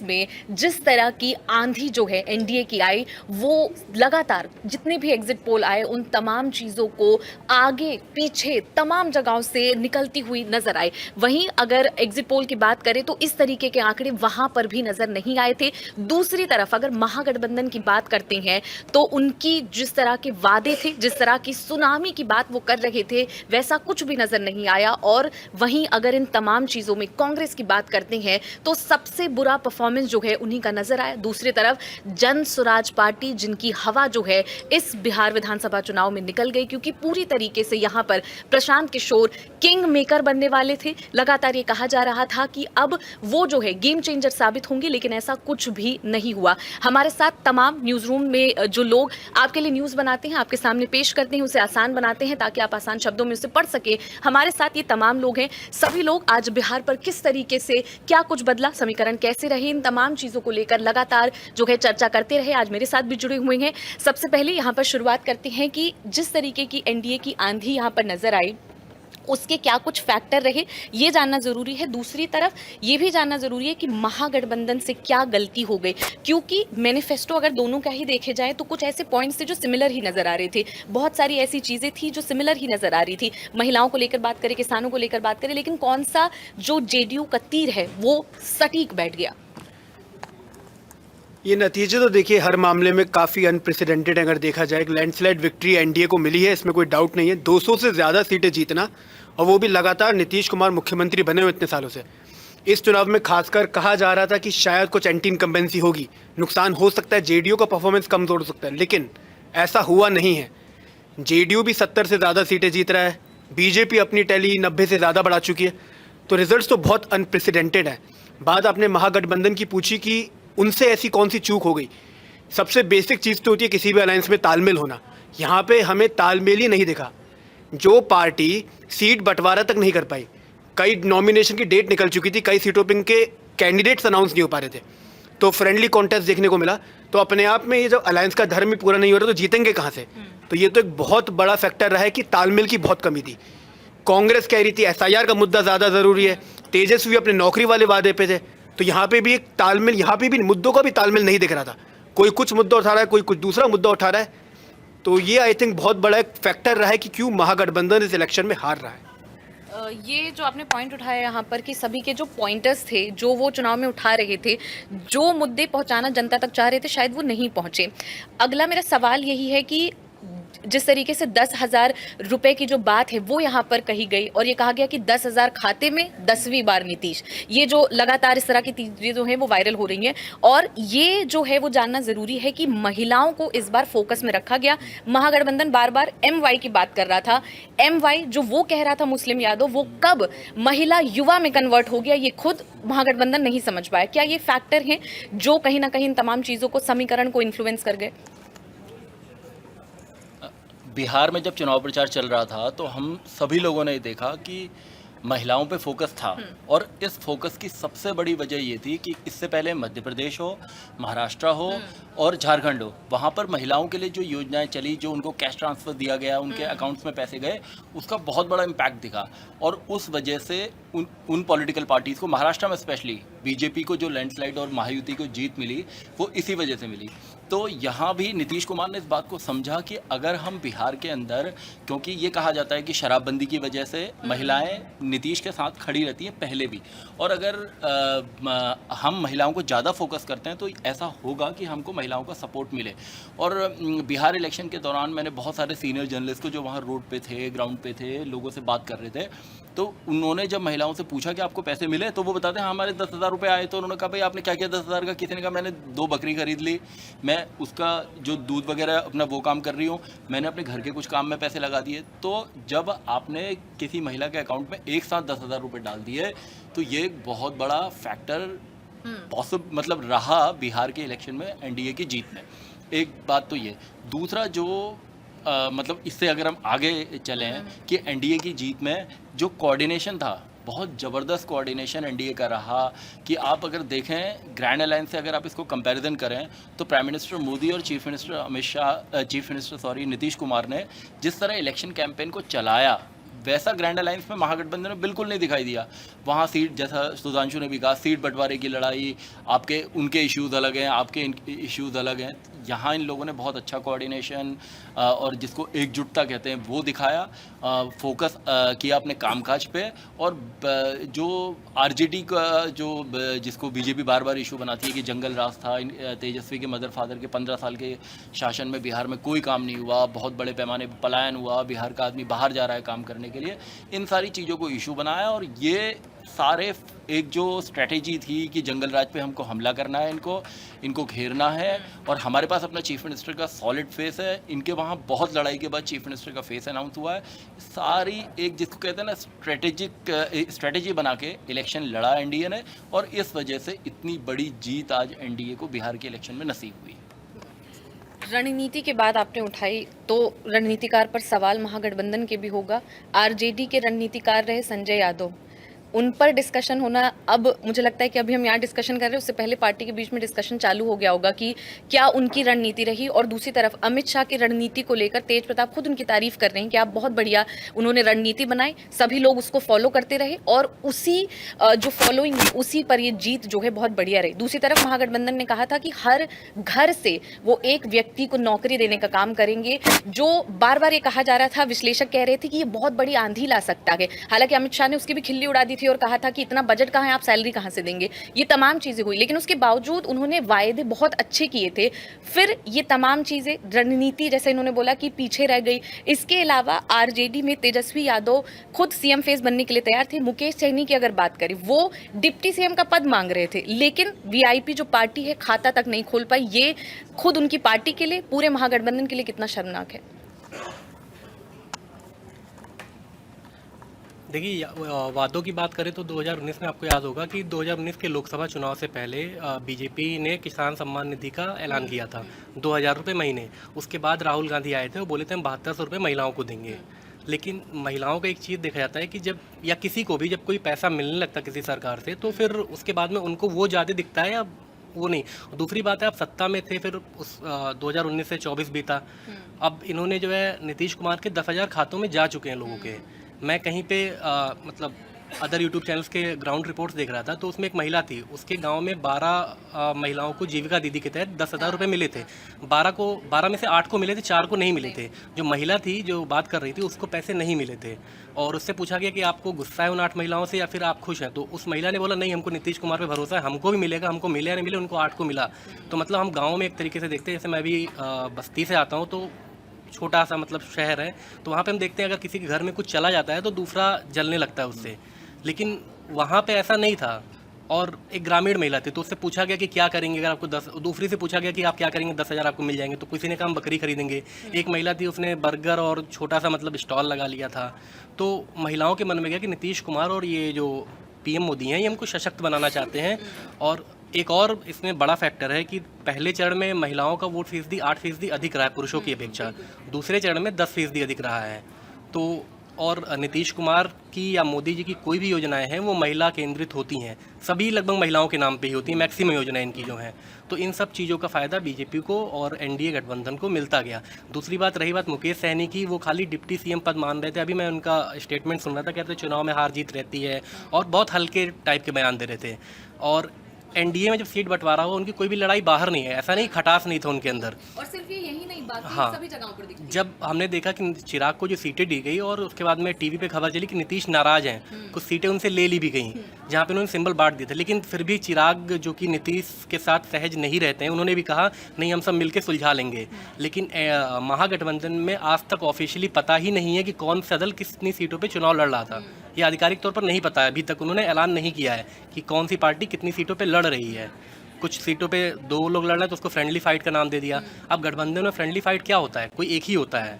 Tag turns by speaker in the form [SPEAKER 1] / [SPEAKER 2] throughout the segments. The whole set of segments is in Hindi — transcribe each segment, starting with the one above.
[SPEAKER 1] 2019 में जिस तरह की आंधी जो है एनडीए की आई, वो लगातार जितने भी एग्जिट पोल आए उन तमाम चीज़ों को आगे पीछे तमाम जगहों से निकलती हुई नजर आई। वहीं अगर एग्जिट पोल की बात करें तो इस तरीके के आंकड़े वहां पर भी नजर नहीं आए थे। दूसरी तरफ अगर महागठबंधन की बात करते हैं तो उनकी जिस तरह के वादे थे, जिस तरह की सुनामी की बात वो कर रहे थे, वैसा कुछ भी नजर नहीं आया। और वहीं अगर इन तमाम चीजों में कांग्रेस की बात करते हैं तो सबसे बुरा परफॉर्मेंस जो है उन्हीं का नजर आया। दूसरी तरफ जन स्वराज पार्टी, जिनकी हवा जो है इस बिहार विधानसभा चुनाव में निकल गई, क्योंकि पूरी तरीके से यहां पर प्रशांत किशोर किंग मेकर बनने वाले थे। लगातार ये कहा जा रहा था कि अब वो जो है गेम चेंजर साबित होंगे, लेकिन ऐसा कुछ भी नहीं हुआ। हमारे साथ तमाम न्यूज रूम में जो लोग आपके लिए न्यूज बनाते हैं, आपके सामने पेश करते हैं, उसे आसान बनाते हैं ताकि आप आसान शब्दों में उसे पढ़ सके, हमारे साथ ये तमाम लोग हैं। सभी लोग आज बिहार पर किस तरीके से क्या कुछ बदला, समीकरण कैसे रहे, इन तमाम चीजों को लेकर लगातार जो है चर्चा करते रहे, आज मेरे साथ भी जुड़े हुए हैं। सबसे पहले यहाँ पर शुरुआत करते हैं कि जिस तरीके की एनडीए की आंधी यहाँ पर नजर आई, उसके क्या कुछ फैक्टर रहे, ये जानना जरूरी है। दूसरी तरफ ये भी जानना जरूरी है कि महागठबंधन से क्या गलती हो गई, क्योंकि मैनिफेस्टो अगर दोनों का ही देखे जाए तो कुछ ऐसे पॉइंट्स थे जो सिमिलर ही नजर आ रहे थे, बहुत सारी ऐसी चीजें थी जो सिमिलर ही नजर आ रही थी। महिलाओं को लेकर बात करें, किसानों को लेकर बात करें, लेकिन कौन सा जो जेडीयू का तीर है वो सटीक बैठ गया।
[SPEAKER 2] ये नतीजे तो देखिए हर मामले में काफ़ी अनप्रेसिडेंटेड अगर देखा जाए। एक लैंडस्लाइड विक्ट्री एनडीए को मिली है, इसमें कोई डाउट नहीं है। 200 से ज़्यादा सीटें जीतना, और वो भी लगातार नीतीश कुमार मुख्यमंत्री बने हुए इतने सालों से। इस चुनाव में खासकर कहा जा रहा था कि शायद कुछ एंटी इनकम्बेंसी होगी, नुकसान हो सकता है, जेडीयू का परफॉर्मेंस कमज़ोर हो सकता है, लेकिन ऐसा हुआ नहीं है। जेडीयू भी 70 से ज़्यादा सीटें जीत रहा है, बीजेपी अपनी टैली 90 से ज़्यादा बढ़ा चुकी है। तो रिजल्ट्स तो बहुत अनप्रेसिडेंटेड है। बात आपने महागठबंधन की पूछी कि उनसे ऐसी कौन सी चूक हो गई। सबसे बेसिक चीज़ तो होती है किसी भी अलायंस में तालमेल होना। यहाँ पे हमें तालमेल ही नहीं दिखा। जो पार्टी सीट बंटवारा तक नहीं कर पाई, कई नॉमिनेशन की डेट निकल चुकी थी, कई सीटों पे इनके कैंडिडेट्स अनाउंस नहीं हो पा रहे थे, तो फ्रेंडली कॉन्टेस्ट देखने को मिला। तो अपने आप में ये जब अलायंस का धर्म ही पूरा नहीं हो रहा तो जीतेंगे कहाँ से। तो ये तो एक बहुत बड़ा फैक्टर रहा है कि तालमेल की बहुत कमी थी। कांग्रेस कह रही थी एसआईआर का मुद्दा ज़्यादा ज़रूरी है, तेजस्वी अपने नौकरी वाले वादे पे थे, तो यहाँ पे भी एक तालमेल, यहाँ पे भी मुद्दों का भी तालमेल नहीं दिख रहा था। कोई कुछ मुद्दा उठा रहा है, कोई कुछ दूसरा मुद्दा उठा रहा है। तो ये आई थिंक बहुत बड़ा एक फैक्टर रहा है कि क्यों महागठबंधन इस इलेक्शन में हार रहा है।
[SPEAKER 1] ये जो आपने पॉइंट उठाया यहाँ पर कि सभी के जो पॉइंटर्स थे जो वो चुनाव में उठा रहे थे, जो मुद्दे पहुंचाना जनता तक चाह रहे थे, शायद वो नहीं पहुंचे। अगला मेरा सवाल यही है कि जिस तरीके से 10,000 रुपए की जो बात है वो यहाँ पर कही गई और ये कहा गया कि 10,000 खाते में 10वीं बार नीतीश, ये जो लगातार इस तरह की चीजें जो हैं वो वायरल हो रही हैं। और ये जो है वो जानना जरूरी है कि महिलाओं को इस बार फोकस में रखा गया। महागठबंधन बार बार MY की बात कर रहा था, MY जो वो कह रहा था मुस्लिम यादव, वो कब महिला युवा में कन्वर्ट हो गया, ये खुद महागठबंधन नहीं समझ पाया। क्या ये फैक्टर हैं जो कहीं ना कहीं इन तमाम चीजों को, समीकरण को इन्फ्लुएंस कर गए?
[SPEAKER 3] बिहार में जब चुनाव प्रचार चल रहा था तो हम सभी लोगों ने देखा कि महिलाओं पे फोकस था, और इस फोकस की सबसे बड़ी वजह ये थी कि इससे पहले मध्य प्रदेश हो, महाराष्ट्र हो और झारखंड हो, वहाँ पर महिलाओं के लिए जो योजनाएं चली, जो उनको कैश ट्रांसफ़र दिया गया, उनके अकाउंट्स में पैसे गए, उसका बहुत बड़ा इम्पैक्ट दिखा। और उस वजह से उन पॉलिटिकल पार्टीज़ को, महाराष्ट्र में स्पेशली बीजेपी को जो लैंडस्लाइड और महायुति को जीत मिली, वो इसी वजह से मिली। तो यहाँ भी नीतीश कुमार ने इस बात को समझा कि अगर हम बिहार के अंदर, क्योंकि ये कहा जाता है कि शराबबंदी की वजह से महिलाएं नीतीश के साथ खड़ी रहती हैं पहले भी, और अगर हम महिलाओं को ज़्यादा फोकस करते हैं तो ऐसा होगा कि हमको महिलाओं का सपोर्ट मिले। और बिहार इलेक्शन के दौरान मैंने बहुत सारे सीनियर जर्नलिस्ट को जो वहाँ रोड पे थे, ग्राउंड पे थे, लोगों से बात कर रहे थे, तो उन्होंने जब महिलाओं से पूछा कि आपको पैसे मिले, तो वो बताते हैं हमारे 10,000 रुपये आए। तो उन्होंने कहा भाई आपने क्या किया 10,000 का? किसी ने कहा मैंने 2 बकरी खरीद ली, मैं उसका जो दूध वगैरह अपना वो काम कर रही हूँ, मैंने अपने घर के कुछ काम में पैसे लगा दिए। तो जब आपने किसी महिला के अकाउंट में एक साथ 10,000 रुपये डाल दिए, तो ये एक बहुत बड़ा फैक्टर मतलब रहा बिहार के इलेक्शन में एनडीए की जीत में। एक बात तो ये, दूसरा जो मतलब इससे अगर हम आगे चलें कि एनडीए की जीत में जो कोऑर्डिनेशन था, बहुत ज़बरदस्त कोऑर्डिनेशन एनडीए का रहा। कि आप अगर देखें ग्रैंड अलायंस से अगर आप इसको कंपैरिजन करें, तो प्राइम मिनिस्टर मोदी और चीफ मिनिस्टर नीतीश कुमार ने जिस तरह इलेक्शन कैंपेन को चलाया, वैसा ग्रैंड अलायंस में महागठबंधन में बिल्कुल नहीं दिखाई दिया। वहाँ सीट, जैसा सुधांशु ने भी कहा, सीट बंटवारे की लड़ाई, आपके उनके इश्यूज़ अलग हैं, आपके इश्यूज़ अलग हैं। यहाँ इन लोगों ने बहुत अच्छा कोऑर्डिनेशन और जिसको एकजुटता कहते हैं वो दिखाया, फोकस किया अपने कामकाज पे। और जो आरजेडी का जिसको बीजेपी बार बार इशू बनाती है कि जंगल राज था, तेजस्वी के मदर फादर के 15 साल के शासन में बिहार में कोई काम नहीं हुआ, बहुत बड़े पैमाने पर पलायन हुआ, बिहार का आदमी बाहर जा रहा है काम करने के लिए, इन सारी चीज़ों को इशू बनाया। और ये सारे एक जो स्ट्रेटेजी थी कि जंगल राज पे हमको हमला करना है, इनको घेरना है, और हमारे पास अपना चीफ मिनिस्टर का सॉलिड फेस है। इनके वहाँ बहुत लड़ाई के बाद चीफ मिनिस्टर का फेस अनाउंस हुआ है। सारी एक जिसको कहते हैं ना स्ट्रेटेजी बना के इलेक्शन लड़ा एनडीए ने, और इस वजह से इतनी बड़ी जीत आज एनडीए को बिहार के इलेक्शन में नसीब हुई।
[SPEAKER 1] रणनीति के बाद आपने उठाई तो रणनीतिकार पर सवाल महागठबंधन के भी होगा। आरजेडी के रणनीतिकार रहे संजय यादव, उन पर डिस्कशन होना, अब मुझे लगता है कि अभी हम यहाँ डिस्कशन कर रहे हैं, उससे पहले पार्टी के बीच में डिस्कशन चालू हो गया होगा कि क्या उनकी रणनीति रही। और दूसरी तरफ अमित शाह की रणनीति को लेकर तेज प्रताप खुद उनकी तारीफ कर रहे हैं कि आप बहुत बढ़िया, उन्होंने रणनीति बनाई, सभी लोग उसको फॉलो करते रहे, और उसी जो फॉलोइंग, उसी पर ये जीत जो है बहुत बढ़िया रही। दूसरी तरफ महागठबंधन ने कहा था कि हर घर से वो एक व्यक्ति को नौकरी देने का काम करेंगे, जो बार बार ये कहा जा रहा था, विश्लेषक कह रहे थे कि ये बहुत बड़ी आंधी ला सकता है। हालांकि अमित शाह ने उसकी भी खिल्ली उड़ा दी थी और कहा था कि इतना बजट कहाँ है, आप सैलरी कहाँ से देंगे। ये तमाम चीजें हुई, लेकिन उसके बावजूद उन्होंने वायदे बहुत अच्छे किए थे। फिर ये तमाम चीजें, रणनीति जैसे इन्होंने बोला कि पीछे रह गई। इसके अलावा आरजेडी में तेजस्वी यादव खुद सीएम फेस बनने के लिए तैयार थे। मुकेश सहनी की अगर बात करें, वो डिप्टी सीएम का पद मांग रहे थे, लेकिन वीआईपी जो पार्टी है खाता तक नहीं खोल पाई। ये खुद उनकी पार्टी के लिए, पूरे महागठबंधन के लिए कितना शर्मनाक है।
[SPEAKER 4] देखिए, वादों की बात करें तो 2019 में आपको याद होगा कि 2019 के लोकसभा चुनाव से पहले बीजेपी ने किसान सम्मान निधि का ऐलान किया था, 2000 रुपये महीने। उसके बाद राहुल गांधी आए थे, वो बोले थे हम 7200 रुपये महिलाओं को देंगे। लेकिन महिलाओं का एक चीज़ देखा जाता है कि जब, या किसी को भी जब कोई पैसा मिलने लगता किसी सरकार से, तो फिर उसके बाद में उनको वो ज़्यादा दिखता है या वो नहीं। दूसरी बात है, आप सत्ता में थे, फिर उस 2019 से 24 बीता, अब इन्होंने जो है नीतीश कुमार के 10,000 खातों में जा चुके हैं लोगों के। मैं कहीं पे मतलब अदर यूट्यूब चैनल्स के ग्राउंड रिपोर्ट्स देख रहा था, तो उसमें एक महिला थी, उसके गांव में 12 महिलाओं को जीविका दीदी के तहत 10,000 रुपये मिले थे। 12 में से 8 को मिले थे, 4 को नहीं मिले थे। जो महिला थी जो बात कर रही थी, उसको पैसे नहीं मिले थे, और उससे पूछा गया कि आपको गुस्सा है उन 8 महिलाओं से या फिर आप खुश हैं। तो उस महिला ने बोला नहीं, हमको नीतीश कुमार पे भरोसा है, हमको भी मिलेगा, हमको मिले या नहीं मिले, उनको 8 को मिला। तो मतलब हम गाँव में एक तरीके से देखते हैं, जैसे मैं भी बस्ती से आता हूँ, तो छोटा सा मतलब शहर है, तो वहाँ पे हम देखते हैं अगर किसी के घर में कुछ चला जाता है तो दूसरा जलने लगता है उससे, लेकिन वहाँ पे ऐसा नहीं था। और एक ग्रामीण महिला थी, तो उससे पूछा गया कि क्या करेंगे अगर आपको 10, दूसरी से पूछा गया कि आप क्या करेंगे, 10,000 आपको मिल जाएंगे, तो किसी ने कहा हम बकरी खरीदेंगे। एक महिला थी, उसने बर्गर और छोटा सा मतलब स्टॉल लगा लिया था। तो महिलाओं के मन में गया कि नीतीश कुमार और ये जो पीएम मोदी हैं, ये हमको सशक्त बनाना चाहते हैं। और एक और इसमें बड़ा फैक्टर है कि पहले चरण में महिलाओं का वोट फीसदी 8% अधिक रहा है पुरुषों की अपेक्षा, दूसरे चरण में 10% अधिक रहा है। तो और नीतीश कुमार की या मोदी जी की कोई भी योजनाएं हैं वो महिला केंद्रित होती हैं, सभी लगभग महिलाओं के नाम पे ही होती हैं, मैक्सिमम योजनाएं इनकी जो हैं। तो इन सब चीज़ों का फ़ायदा बीजेपी को और एनडीए गठबंधन को मिलता गया। दूसरी बात, रही बात मुकेश सहनी की, वो खाली डिप्टी सीएम पद मान रहे थे। अभी मैं उनका स्टेटमेंट सुन रहा था, कहते चुनाव में हार जीत रहती है, और बहुत हल्के टाइप के बयान दे रहे थे। और एनडीए में जब सीट बंटवारा हुआ, उनकी कोई भी लड़ाई बाहर नहीं है, ऐसा नहीं खटास नहीं था उनके अंदर।
[SPEAKER 1] और सिर्फ ये यही नहीं, बात
[SPEAKER 4] हाँ,
[SPEAKER 1] सभी जगहों पर दिखती है।
[SPEAKER 4] जब हमने देखा कि चिराग को जो सीटें दी गई, और उसके बाद में टीवी पे खबर चली कि नीतीश नाराज हैं, कुछ सीटें उनसे ले ली भी गई जहाँ पे उन्होंने सिंबल बांट दिए थे, लेकिन फिर भी चिराग जो कि नीतीश के साथ सहज नहीं रहते हैं, उन्होंने भी कहा नहीं, हम सब मिलकर सुलझा लेंगे। लेकिन महागठबंधन में आज तक ऑफिशियली पता ही नहीं है कि कौन सा दल कितनी सीटों पर चुनाव लड़ रहा था। ये आधिकारिक तौर पर नहीं पता है, अभी तक उन्होंने ऐलान नहीं किया है कि कौन सी पार्टी कितनी सीटों पर लड़ रही है। कुछ सीटों पे 2 लोग लड़ रहे हैं तो उसको फ्रेंडली फाइट का नाम दे दिया। अब गठबंधन में फ्रेंडली फाइट क्या होता है, कोई एक ही होता है,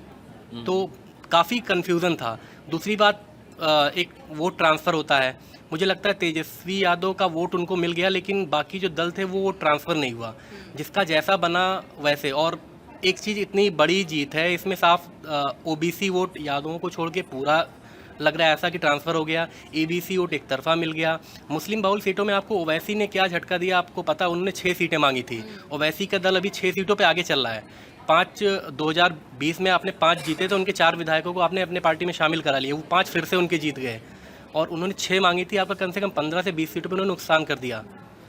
[SPEAKER 4] तो काफ़ी कन्फ्यूज़न था। दूसरी बात, एक वोट ट्रांसफ़र होता है, मुझे लगता है तेजस्वी यादव का वोट उनको मिल गया, लेकिन बाकी जो दल थे वो ट्रांसफ़र नहीं हुआ, जिसका जैसा बना वैसे। और एक चीज़, इतनी बड़ी जीत है, इसमें साफ ओबीसी वोट यादवों को छोड़ के पूरा लग रहा है ऐसा कि ट्रांसफ़र हो गया। एबीसी वोट एक तरफा मिल गया। मुस्लिम बहुल सीटों में आपको ओवैसी ने क्या झटका दिया, आपको पता, उन्होंने 6 सीटें मांगी थी। ओवैसी का दल अभी 6 सीटों पे आगे चल रहा है, 2020 में आपने 5 जीते तो उनके 4 विधायकों को आपने अपने पार्टी में शामिल करा लिया, वो 5 फिर से उनके जीत गए और उन्होंने 6 मांगी थी, आपका कम से कम 15 से 20 सीटों पर उन्होंने नुकसान कर दिया।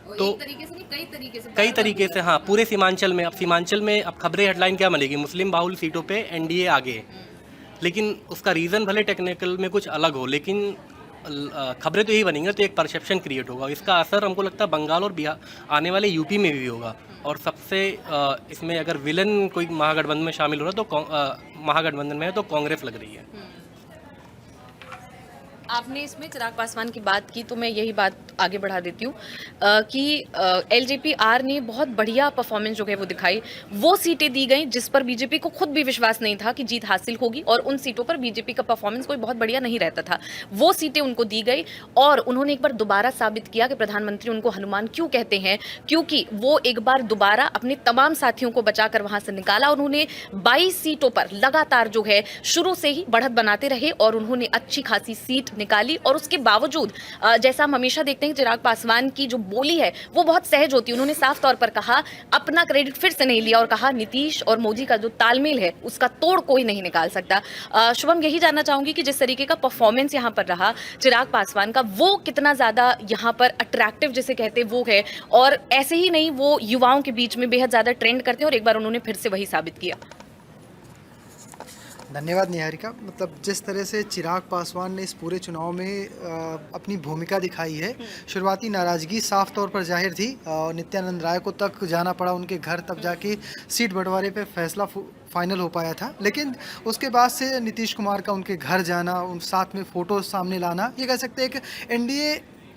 [SPEAKER 4] तो
[SPEAKER 1] एक तरीके से नहीं,
[SPEAKER 4] कई तरीके से, हाँ, पूरे सीमांचल में, अब सीमांचल में अब खबरें हेडलाइन क्या मिलेगी, मुस्लिम बाहुल सीटों पे एनडीए आगे, लेकिन उसका रीज़न भले टेक्निकल में कुछ अलग हो, लेकिन खबरें तो यही बनेंगी, तो एक परसेप्शन क्रिएट होगा। इसका असर हमको लगता है बंगाल और बिहार आने वाले यूपी में भी होगा। और सबसे इसमें अगर विलन कोई महागठबंधन में शामिल हो रहा है तो महागठबंधन में है तो कांग्रेस लग रही है।
[SPEAKER 1] आपने इसमें चिराग पासवान की बात की तो मैं यही बात आगे बढ़ा देती हूँ कि एलजेपी-आर ने बहुत बढ़िया परफॉर्मेंस जो है वो दिखाई। वो सीटें दी गई जिस पर बीजेपी को खुद भी विश्वास नहीं था कि जीत हासिल होगी और उन सीटों पर बीजेपी का परफॉर्मेंस कोई बहुत बढ़िया नहीं रहता था। वो सीटें उनको दी गई और उन्होंने एक बार दोबारा साबित किया कि प्रधानमंत्री उनको हनुमान क्यों कहते हैं, क्योंकि वो एक बार दोबारा अपने तमाम साथियों को बचाकर वहां से निकाला। उन्होंने 22 सीटों पर लगातार जो है शुरू से ही बढ़त बनाते रहे और उन्होंने अच्छी खासी सीट निकाली। और उसके बावजूद जैसा हम हमेशा देखते हैं चिराग पासवान की जो बोली है वो बहुत सहज होती है। उन्होंने साफ तौर पर कहा, अपना क्रेडिट फिर से नहीं लिया और कहा नीतीश और मोदी का जो तालमेल है उसका तोड़ कोई नहीं निकाल सकता। शुभम, यही जानना चाहूंगी कि जिस तरीके का परफॉर्मेंस यहाँ पर रहा चिराग पासवान का, वो कितना ज्यादा यहाँ पर अट्रैक्टिव जिसे कहते वो है, और ऐसे ही नहीं वो युवाओं के बीच में बेहद ज्यादा ट्रेंड करते हैं और एक बार उन्होंने फिर से वही साबित किया।
[SPEAKER 5] धन्यवाद निहारिका। मतलब जिस तरह से चिराग पासवान ने इस पूरे चुनाव में अपनी भूमिका दिखाई है, शुरुआती नाराज़गी साफ तौर पर जाहिर थी और नित्यानंद राय को तक जाना पड़ा उनके घर, तब जाके सीट बंटवारे पे फैसला फाइनल हो पाया था। लेकिन उसके बाद से नीतीश कुमार का उनके घर जाना, उन साथ में फ़ोटो सामने लाना, ये कह सकते हैं कि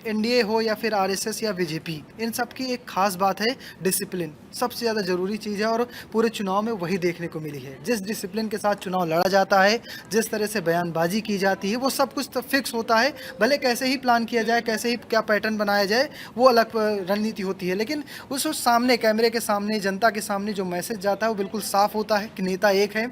[SPEAKER 5] एनडीए हो या फिर आरएसएस या बीजेपी, इन सब की एक खास बात है डिसिप्लिन। सबसे ज़्यादा ज़रूरी चीज़ है और पूरे चुनाव में वही देखने को मिली है। जिस डिसिप्लिन के साथ चुनाव लड़ा जाता है, जिस तरह से बयानबाजी की जाती है, वो सब कुछ तो फिक्स होता है। भले कैसे ही प्लान किया जाए, कैसे ही क्या पैटर्न बनाया जाए, वो अलग रणनीति होती है, लेकिन उस सामने, कैमरे के सामने, जनता के सामने जो मैसेज जाता है वो बिल्कुल साफ होता है कि नेता एक है।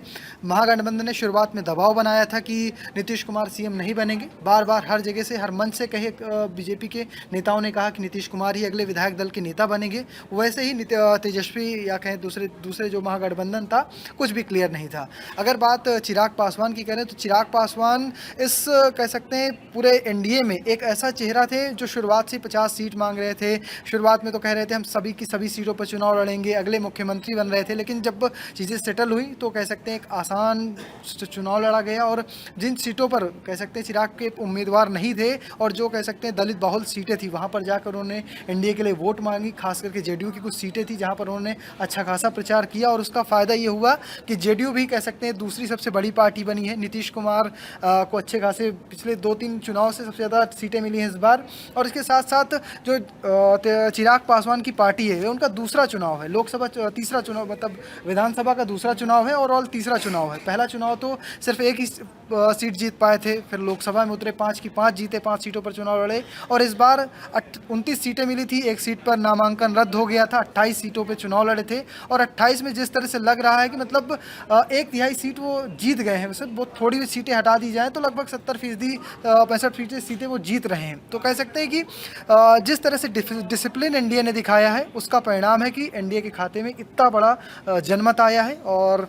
[SPEAKER 5] महागठबंधन ने शुरुआत में दबाव बनाया था कि नीतीश कुमार सीएम नहीं बनेंगे। बार बार हर जगह से, हर मंच से कहे बीजेपी के नेताओं ने कहा कि नीतीश कुमार ही अगले विधायक दल के नेता बनेंगे। वैसे ही तेजस्वी या कहें दूसरे जो महागठबंधन था, कुछ भी क्लियर नहीं था। अगर बात चिराग पासवान की करें तो चिराग पासवान इस कह सकते हैं पूरे एनडीए में एक ऐसा चेहरा थे जो शुरुआत से 50 सीट मांग रहे थे। शुरुआत में तो कह रहे थे हम सभी की सभी सीटों पर चुनाव लड़ेंगे, अगले मुख्यमंत्री बन रहे थे। लेकिन जब चीज़ें सेटल हुई तो कह सकते हैं एक आसान चुनाव लड़ा गया और जिन सीटों पर कह सकते हैं चिराग के उम्मीदवार नहीं थे और जो कह सकते हैं दलित बहुल सीटें थी, वहाँ पर जाकर उन्होंने एनडीए के लिए वोट मांगी। खास करके जेडीयू की कुछ सीटें थी जहाँ पर उन्होंने अच्छा खासा प्रचार किया और उसका फ़ायदा ये हुआ कि जेडीयू भी कह सकते हैं दूसरी सबसे बड़ी पार्टी बनी है। नीतीश कुमार को अच्छे खासे पिछले 2-3 चुनाव से सबसे ज़्यादा सीटें मिली हैं इस बार। और इसके साथ साथ जो चिराग पासवान की पार्टी है, उनका दूसरा चुनाव है, लोकसभा तीसरा चुनाव, मतलब विधानसभा का दूसरा चुनाव है और ऑल तीसरा चुनाव है। पहला चुनाव तो सिर्फ एक ही सीट जीत पाए थे, फिर लोकसभा में उतरे, 5 की 5 जीते, 5 सीटों पर चुनाव लड़े और इस बार 29 सीटें मिली थी, एक सीट पर नामांकन रद्द हो गया था, 28 सीटों पे चुनाव लड़े थे और 28 में जिस तरह से लग रहा है कि मतलब 1/3 सीट वो जीत गए हैं। वैसे वो थोड़ी भी सीटें हटा दी जाए तो लगभग 70% 65% सीटें वो जीत रहे हैं। तो कह सकते हैं कि जिस तरह से डिसिप्लिन एनडीए ने दिखाया है उसका परिणाम है कि एनडीए के खाते में इतना बड़ा जनमत आया है। और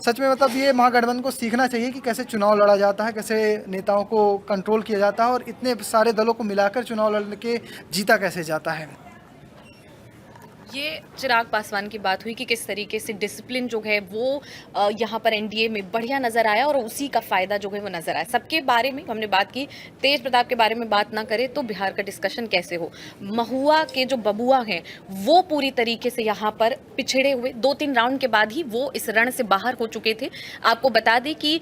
[SPEAKER 5] सच में मतलब ये महागठबंधन को सीखना चाहिए कि कैसे चुनाव लड़ा जाता है, कैसे नेताओं को कंट्रोल किया जाता है और इतने सारे दलों को मिलाकर चुनाव लड़ के जीता कैसे जाता है।
[SPEAKER 1] ये चिराग पासवान की बात हुई कि किस तरीके से डिसिप्लिन जो है वो यहाँ पर एनडीए में बढ़िया नज़र आया और उसी का फ़ायदा जो है वो नज़र आया। सबके बारे में हमने बात की, तेज प्रताप के बारे में बात ना करें तो बिहार का डिस्कशन कैसे हो। महुआ के जो बबुआ हैं वो पूरी तरीके से यहाँ पर पिछड़े हुए, 2-3 राउंड के बाद ही वो इस रण से बाहर हो चुके थे। आपको बता दें कि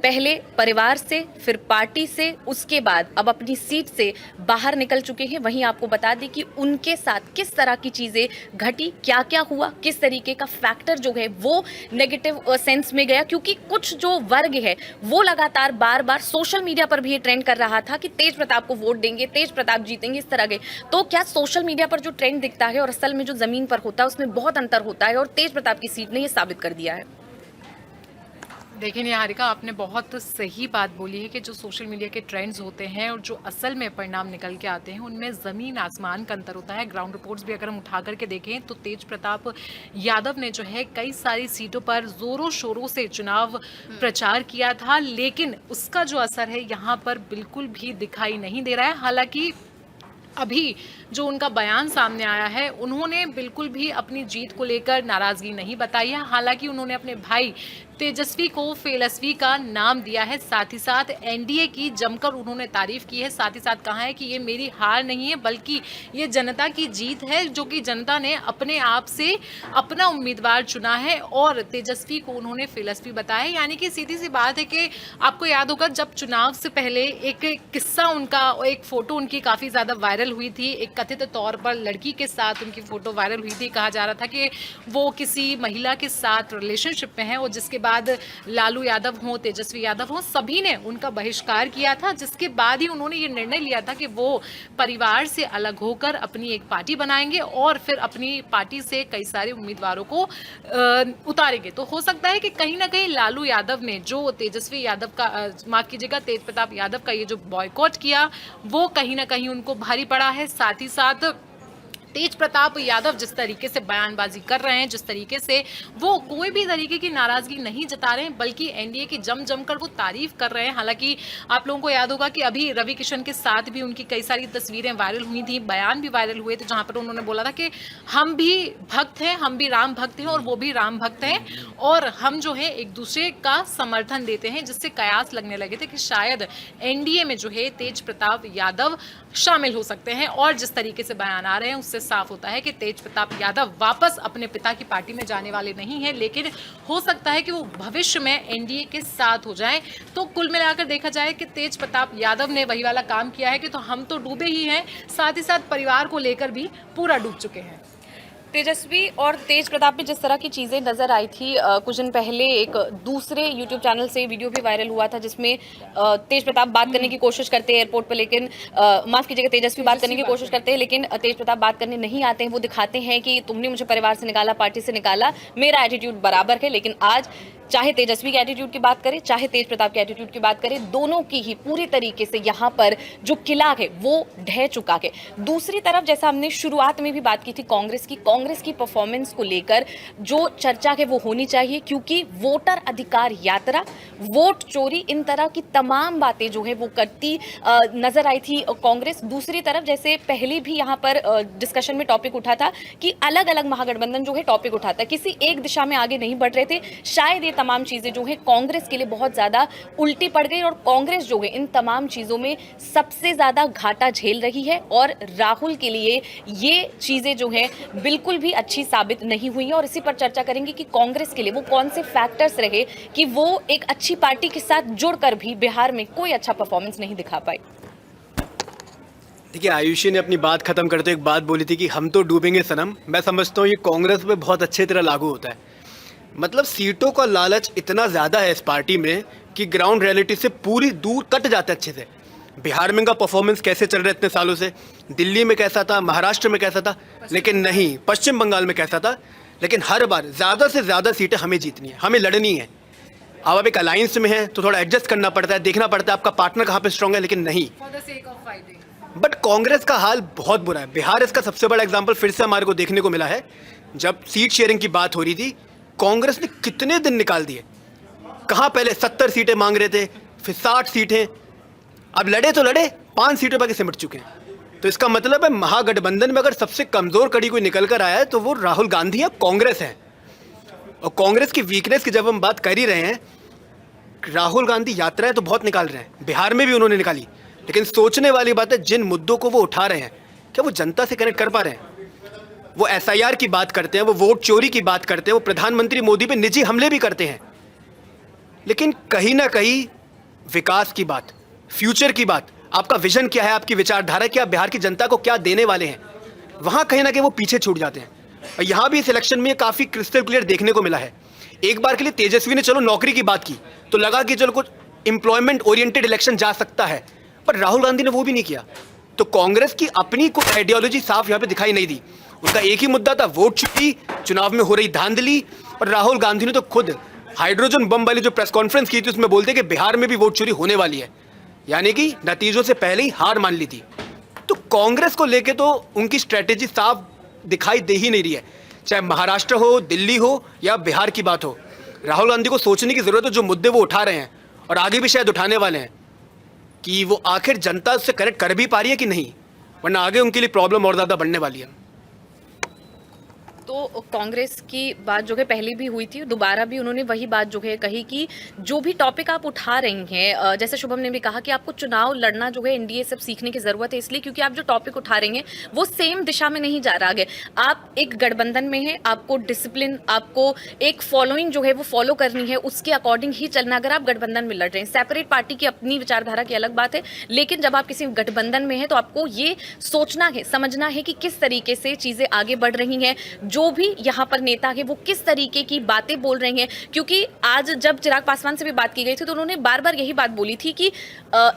[SPEAKER 1] पहले परिवार से, फिर पार्टी से, उसके बाद अब अपनी सीट से बाहर निकल चुके हैं। वहीं आपको बता दें कि उनके साथ किस तरह की चीज़ें घटी, क्या क्या हुआ, किस तरीके का फैक्टर जो है वो नेगेटिव सेंस में गया, क्योंकि कुछ जो वर्ग है वो लगातार बार बार सोशल मीडिया पर भी ये ट्रेंड कर रहा था कि तेज प्रताप को वोट देंगे, तेज प्रताप जीतेंगे, इस तरह के। तो क्या सोशल मीडिया पर जो ट्रेंड दिखता है और असल में जो ज़मीन पर होता है उसमें बहुत अंतर होता है और तेज प्रताप की सीट ने ये साबित कर दिया है।
[SPEAKER 6] देखिए निहारिका, आपने बहुत सही बात बोली है कि जो सोशल मीडिया के ट्रेंड्स होते हैं और जो असल में परिणाम निकल के आते हैं उनमें ज़मीन आसमान का अंतर होता है। ग्राउंड रिपोर्ट्स भी अगर हम उठा करके देखें तो तेज प्रताप यादव ने जो है कई सारी सीटों पर ज़ोरों शोरों से चुनाव प्रचार किया था, लेकिन उसका जो असर है यहाँ पर बिल्कुल भी दिखाई नहीं दे रहा है। हालांकि अभी जो उनका बयान सामने आया है, उन्होंने बिल्कुल भी अपनी जीत को लेकर नाराज़गी नहीं बताई है। हालांकि उन्होंने अपने भाई तेजस्वी को फेलस्वी का नाम दिया है, साथ ही साथ एनडीए की जमकर उन्होंने तारीफ की है। साथ ही साथ कहा है कि ये मेरी हार नहीं है बल्कि ये जनता की जीत है, जो कि जनता ने अपने आप से अपना उम्मीदवार चुना है और तेजस्वी को उन्होंने फेलस्वी बताया है। यानी कि सीधी सी बात है कि आपको याद होगा जब चुनाव से पहले एक किस्सा उनका, एक फ़ोटो उनकी काफ़ी ज़्यादा वायरल हुई थी। एक कथित तौर पर लड़की के साथ उनकी फ़ोटो वायरल हुई थी। कहा जा रहा था कि वो किसी महिला के साथ रिलेशनशिप में है और जिसके बाद लालू यादव हो, तेजस्वी यादव हो, सभी ने उनका बहिष्कार किया था, जिसके बाद ही उन्होंने ये निर्णय लिया था कि वो परिवार से अलग होकर अपनी एक पार्टी बनाएंगे और फिर अपनी पार्टी से कई सारे उम्मीदवारों को उतारेंगे। तो हो सकता है कि कहीं ना कहीं लालू यादव ने जो तेजस्वी यादव का, माफ कीजिएगा, तेज प्रताप यादव का ये जो बॉयकॉट किया वो कहीं ना कहीं उनको भारी पड़ा है। साथ ही साथ तेज प्रताप यादव जिस तरीके से बयानबाजी कर रहे हैं, जिस तरीके से वो कोई भी तरीके की नाराजगी नहीं जता रहे हैं बल्कि एनडीए की जम कर वो तारीफ कर रहे हैं। हालांकि आप लोगों को याद होगा कि अभी रवि किशन के साथ भी उनकी कई सारी तस्वीरें वायरल हुई थी, बयान भी वायरल हुए थे, जहां पर उन्होंने बोला था कि हम भी भक्त हैं, हम भी राम भक्त हैं और वो भी राम भक्त हैं और हम जो है एक दूसरे का समर्थन देते हैं, जिससे कयास लगने लगे थे कि शायद एनडीए में जो है तेज प्रताप यादव शामिल हो सकते हैं। और जिस तरीके से बयान आ रहे हैं उससे साफ होता है कि तेज प्रताप यादव वापस अपने पिता की पार्टी में जाने वाले नहीं हैं, लेकिन हो सकता है कि वो भविष्य में एनडीए के साथ हो जाएं। तो कुल मिलाकर देखा जाए कि तेज प्रताप यादव ने वही वाला काम किया है कि तो हम तो डूबे ही हैं, साथ ही साथ परिवार को लेकर भी पूरा डूब चुके हैं।
[SPEAKER 1] तेजस्वी और तेज प्रताप में जिस तरह की चीज़ें नज़र आई थी, कुछ दिन पहले एक दूसरे यूट्यूब चैनल से वीडियो भी वायरल हुआ था जिसमें तेज प्रताप बात करने की कोशिश करते हैं एयरपोर्ट पर, लेकिन माफ़ कीजिएगा, तेजस्वी बात करने की कोशिश करते हैं लेकिन तेज प्रताप बात करने नहीं आते हैं। वो दिखाते हैं कि तुमने मुझे परिवार से निकाला, पार्टी से निकाला, मेरा एटीट्यूड बराबर है। लेकिन आज चाहे तेजस्वी के एटीट्यूड की बात करें, चाहे तेज प्रताप के एटीट्यूड की बात करें, दोनों की ही पूरी तरीके से यहाँ पर जो किला है वो ढह चुका है। दूसरी तरफ जैसा हमने शुरुआत में भी बात की थी कांग्रेस की परफॉर्मेंस को लेकर जो चर्चा है वो होनी चाहिए, क्योंकि वोटर अधिकार यात्रा, वोट चोरी, इन तरह की तमाम बातें जो है वो करती नजर आई थी कांग्रेस। दूसरी तरफ जैसे पहले भी यहाँ पर डिस्कशन में टॉपिक उठा था कि अलग अलग महागठबंधन जो है टॉपिक उठाता है, किसी एक दिशा में आगे नहीं बढ़ रहे थे। शायद ये तमाम चीजें जो है कांग्रेस के लिए बहुत ज्यादा उल्टी पड़ गई और कांग्रेस जो है इन तमाम चीजों में सबसे ज्यादा घाटा झेल रही है और राहुल के लिए ये चीजें जो है बिल्कुल भी अच्छी साबित नहीं हुई है। और इसी पर चर्चा करेंगे कि कांग्रेस के लिए वो कौन से फैक्टर्स रहे कि वो एक अच्छी पार्टी के साथ जुड़कर भी बिहार में कोई अच्छा परफॉर्मेंस नहीं दिखा पाई।
[SPEAKER 2] देखिए, आयुषी ने अपनी बात खत्म करते एक बात बोली थी कि हम तो डूबेंगे सनम। मैं समझता हूँ ये कांग्रेस पे बहुत अच्छे तरह लागू होता है। मतलब सीटों का लालच इतना ज़्यादा है इस पार्टी में कि ग्राउंड रियलिटी से पूरी दूर कट जाता है अच्छे से। बिहार में इनका परफॉर्मेंस कैसे चल रहा है इतने सालों से, दिल्ली में कैसा था, महाराष्ट्र में कैसा था, लेकिन नहीं, पश्चिम बंगाल में कैसा था, लेकिन हर बार ज़्यादा से ज़्यादा सीटें हमें जीतनी है, हमें लड़नी है। अब आप एक अलायंस में हैं तो थोड़ा एडजस्ट करना पड़ता है, देखना पड़ता है आपका पार्टनर कहाँ पे स्ट्रांग है, लेकिन नहीं। बट कांग्रेस का हाल बहुत बुरा है। बिहार इसका सबसे बड़ा एग्जाम्पल फिर से हमारे को देखने को मिला है। जब सीट शेयरिंग की बात हो रही थी, कांग्रेस ने कितने दिन निकाल दिए। कहाँ पहले 70 सीटें मांग रहे थे, फिर 60 सीटें, अब लड़े तो लड़े, 5 सीटों पर सिमट चुके हैं। तो इसका मतलब है महागठबंधन में अगर सबसे कमजोर कड़ी कोई निकल कर आया है तो वो राहुल गांधी या कांग्रेस है। और कांग्रेस की वीकनेस की जब हम बात कर ही रहे हैं, राहुल गांधी यात्राएं तो बहुत निकाल रहे हैं, बिहार में भी उन्होंने निकाली, लेकिन सोचने वाली बात है जिन मुद्दों को वो उठा रहे हैं क्या वो जनता से कनेक्ट कर पा रहे हैं। वो SIR की बात करते हैं, वो वोट चोरी की बात करते हैं, वो प्रधानमंत्री मोदी पे निजी हमले भी करते हैं, लेकिन कहीं ना कहीं विकास की बात, फ्यूचर की बात, आपका विजन क्या है, आपकी विचारधारा क्या, बिहार की जनता को क्या देने वाले हैं, वहां कहीं ना कहीं वो पीछे छूट जाते हैं। और यहां भी इस इलेक्शन में काफी क्रिस्टल क्लियर देखने को मिला है। एक बार के लिए तेजस्वी ने चलो नौकरी की बात की तो लगा कि चलो कुछ एम्प्लॉयमेंट ओरिएंटेड इलेक्शन जा सकता है, पर राहुल गांधी ने वो भी नहीं किया। तो कांग्रेस की अपनी कोई आइडियोलॉजी साफ यहाँ पे दिखाई नहीं दी। उनका एक ही मुद्दा था, वोट चोरी, चुनाव में हो रही धांधली, और राहुल गांधी ने तो खुद हाइड्रोजन बम वाली जो प्रेस कॉन्फ्रेंस की थी उसमें बोलते कि बिहार में भी वोट चोरी होने वाली है, यानी कि नतीजों से पहले ही हार मान ली थी। तो कांग्रेस को लेके तो उनकी स्ट्रेटेजी साफ दिखाई दे ही नहीं रही है, चाहे महाराष्ट्र हो, दिल्ली हो या बिहार की बात हो। राहुल गांधी को सोचने की जरूरत है जो मुद्दे वो उठा रहे हैं और आगे भी शायद उठाने वाले हैं, कि वो आखिर जनता से कनेक्ट कर भी पा रही है कि नहीं, वरना आगे उनके लिए प्रॉब्लम और ज़्यादा बढ़ने वाली है।
[SPEAKER 1] तो कांग्रेस की बात जो है पहले भी हुई थी, दोबारा भी उन्होंने वही बात जो है कही कि जो भी टॉपिक आप उठा रही हैं, जैसे शुभम ने भी कहा कि आपको चुनाव लड़ना जो है एनडीए सब सीखने की ज़रूरत है, इसलिए क्योंकि आप जो टॉपिक उठा रही हैं वो सेम दिशा में नहीं जा रहा आगे। आप एक गठबंधन में हैं, आपको डिसिप्लिन, आपको एक फॉलोइंग जो है वो फॉलो करनी है, उसके अकॉर्डिंग ही चलना। अगर आप गठबंधन में लड़ रहे हैं, सेपरेट पार्टी की अपनी विचारधारा की अलग बात है, लेकिन जब आप किसी गठबंधन में हैं तो आपको ये सोचना है, समझना है कि किस तरीके से चीज़ें आगे बढ़ रही हैं, जो भी यहाँ पर नेता है वो किस तरीके की बातें बोल रहे हैं। क्योंकि आज जब चिराग पासवान से भी बात की गई थी तो उन्होंने बार बार यही बात बोली थी कि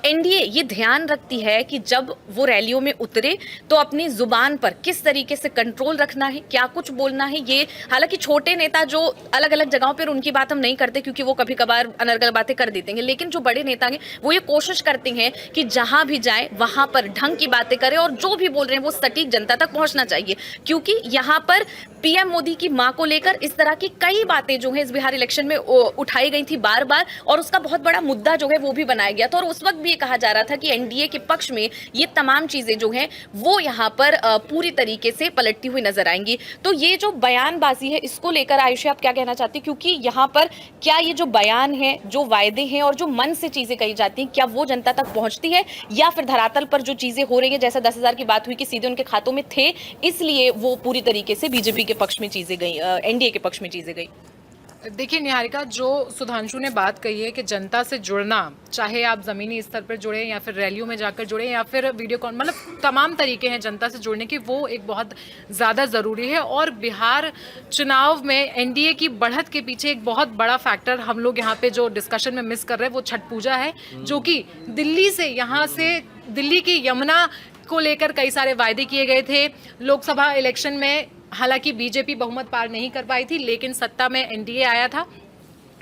[SPEAKER 1] एनडीए ये ध्यान रखती है कि जब वो रैलियों में उतरे तो अपनी जुबान पर किस तरीके से कंट्रोल रखना है, क्या कुछ बोलना है। ये हालांकि छोटे नेता जो अलग अलग जगहों पर, उनकी बात हम नहीं करते क्योंकि वो कभी कभार अनर्गल बातें कर देते हैं, लेकिन जो बड़े नेता हैं वो ये कोशिश करते हैं कि जहां भी जाए वहां पर ढंग की बातें करें और जो भी बोल रहे हैं वो सटीक जनता तक पहुंचना चाहिए। क्योंकि यहाँ पर पीएम मोदी की मां को लेकर इस तरह की कई बातें जो है इस बिहार इलेक्शन में उठाई गई थी बार बार, और उसका बहुत बड़ा मुद्दा जो है वो भी बनाया गया था। और उस वक्त भी ये कहा जा रहा था कि एनडीए के पक्ष में ये तमाम चीजें जो हैं वो यहाँ पर पूरी तरीके से पलटती हुई नजर आएंगी। तो ये जो बयानबाजी है इसको लेकर आयुषी आप क्या कहना चाहती है? क्योंकि यहाँ पर क्या ये जो बयान है, जो वायदे हैं और जो मन से चीजें कही जाती हैं, क्या वो जनता तक पहुंचती है या फिर धरातल पर जो चीजें हो रही है, जैसे 10,000 की बात हुई कि सीधे उनके खातों में थे, इसलिए वो पूरी तरीके से बीजेपी के पक्ष में चीजें गई, एनडीए के पक्ष में चीजें गई?
[SPEAKER 6] देखिए निहारिका, जो सुधांशु ने बात कही है कि जनता से जुड़ना, चाहे आप ज़मीनी स्तर पर जुड़े या फिर रैलियों में जाकर जुड़े या फिर वीडियो कॉल, मतलब तमाम तरीके हैं जनता से जुड़ने के, वो एक बहुत ज़्यादा ज़रूरी है। और बिहार चुनाव में एनडीए की बढ़त के पीछे एक बहुत बड़ा फैक्टर हम लोग यहाँ पे जो डिस्कशन में मिस कर रहे हैं वो छठ पूजा है, जो कि दिल्ली से, यहाँ से दिल्ली की यमुना को लेकर कई सारे वायदे किए गए थे। लोकसभा इलेक्शन में हालांकि बीजेपी बहुमत पार नहीं कर पाई थी, लेकिन सत्ता में एनडीए आया था।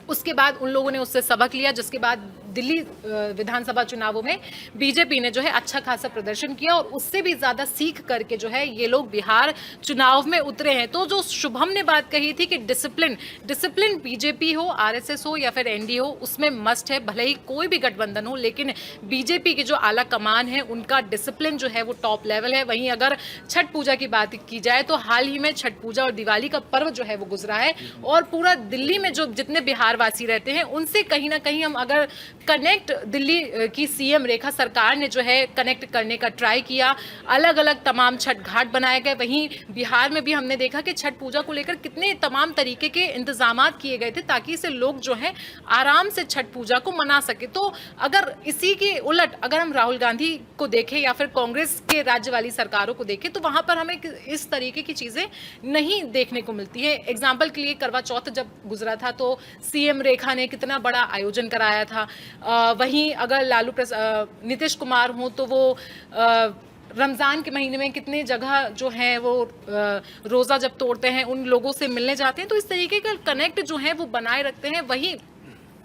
[SPEAKER 6] उसके बाद उन लोगों ने उससे सबक लिया, जिसके बाद दिल्ली विधानसभा चुनावों में बीजेपी ने जो है अच्छा खासा प्रदर्शन किया और उससे भी ज़्यादा सीख करके जो है ये लोग बिहार चुनाव में उतरे हैं। तो जो शुभम ने बात कही थी कि डिसिप्लिन बीजेपी हो, आरएसएस हो या फिर एनडीए हो, उसमें मस्ट है। भले ही कोई भी गठबंधन हो, लेकिन बीजेपी की जो आला कमान है उनका डिसिप्लिन जो है वो टॉप लेवल है। वहीं अगर छठ पूजा की बात की जाए तो हाल ही में छठ पूजा और दिवाली का पर्व जो है वो गुजरा है और पूरा दिल्ली में जो जितने बिहार वासी रहते हैं उनसे कहीं ना कहीं हम अगर कनेक्ट, दिल्ली की सीएम रेखा सरकार ने जो है कनेक्ट करने का ट्राई किया, अलग अलग तमाम छठ घाट बनाए गए। वहीं बिहार में भी हमने देखा कि छठ पूजा को लेकर कितने तमाम तरीके के इंतजामात किए गए थे ताकि इसे लोग जो है आराम से छठ पूजा को मना सके। तो अगर इसी के उलट अगर हम राहुल गांधी को देखें या फिर कांग्रेस के राज्य वाली सरकारों को देखें तो वहां पर हमें इस तरीके की चीजें नहीं देखने को मिलती है। एग्जाम्पल के लिए करवा चौथ जब गुजरा था तो सीएम रेखा ने कितना बड़ा आयोजन कराया था। वहीं अगर नीतीश कुमार हो तो वो रमज़ान के महीने में कितने जगह जो है वो रोज़ा जब तोड़ते हैं उन लोगों से मिलने जाते हैं। तो इस तरीके का कनेक्ट जो है वो बनाए रखते हैं। वहीं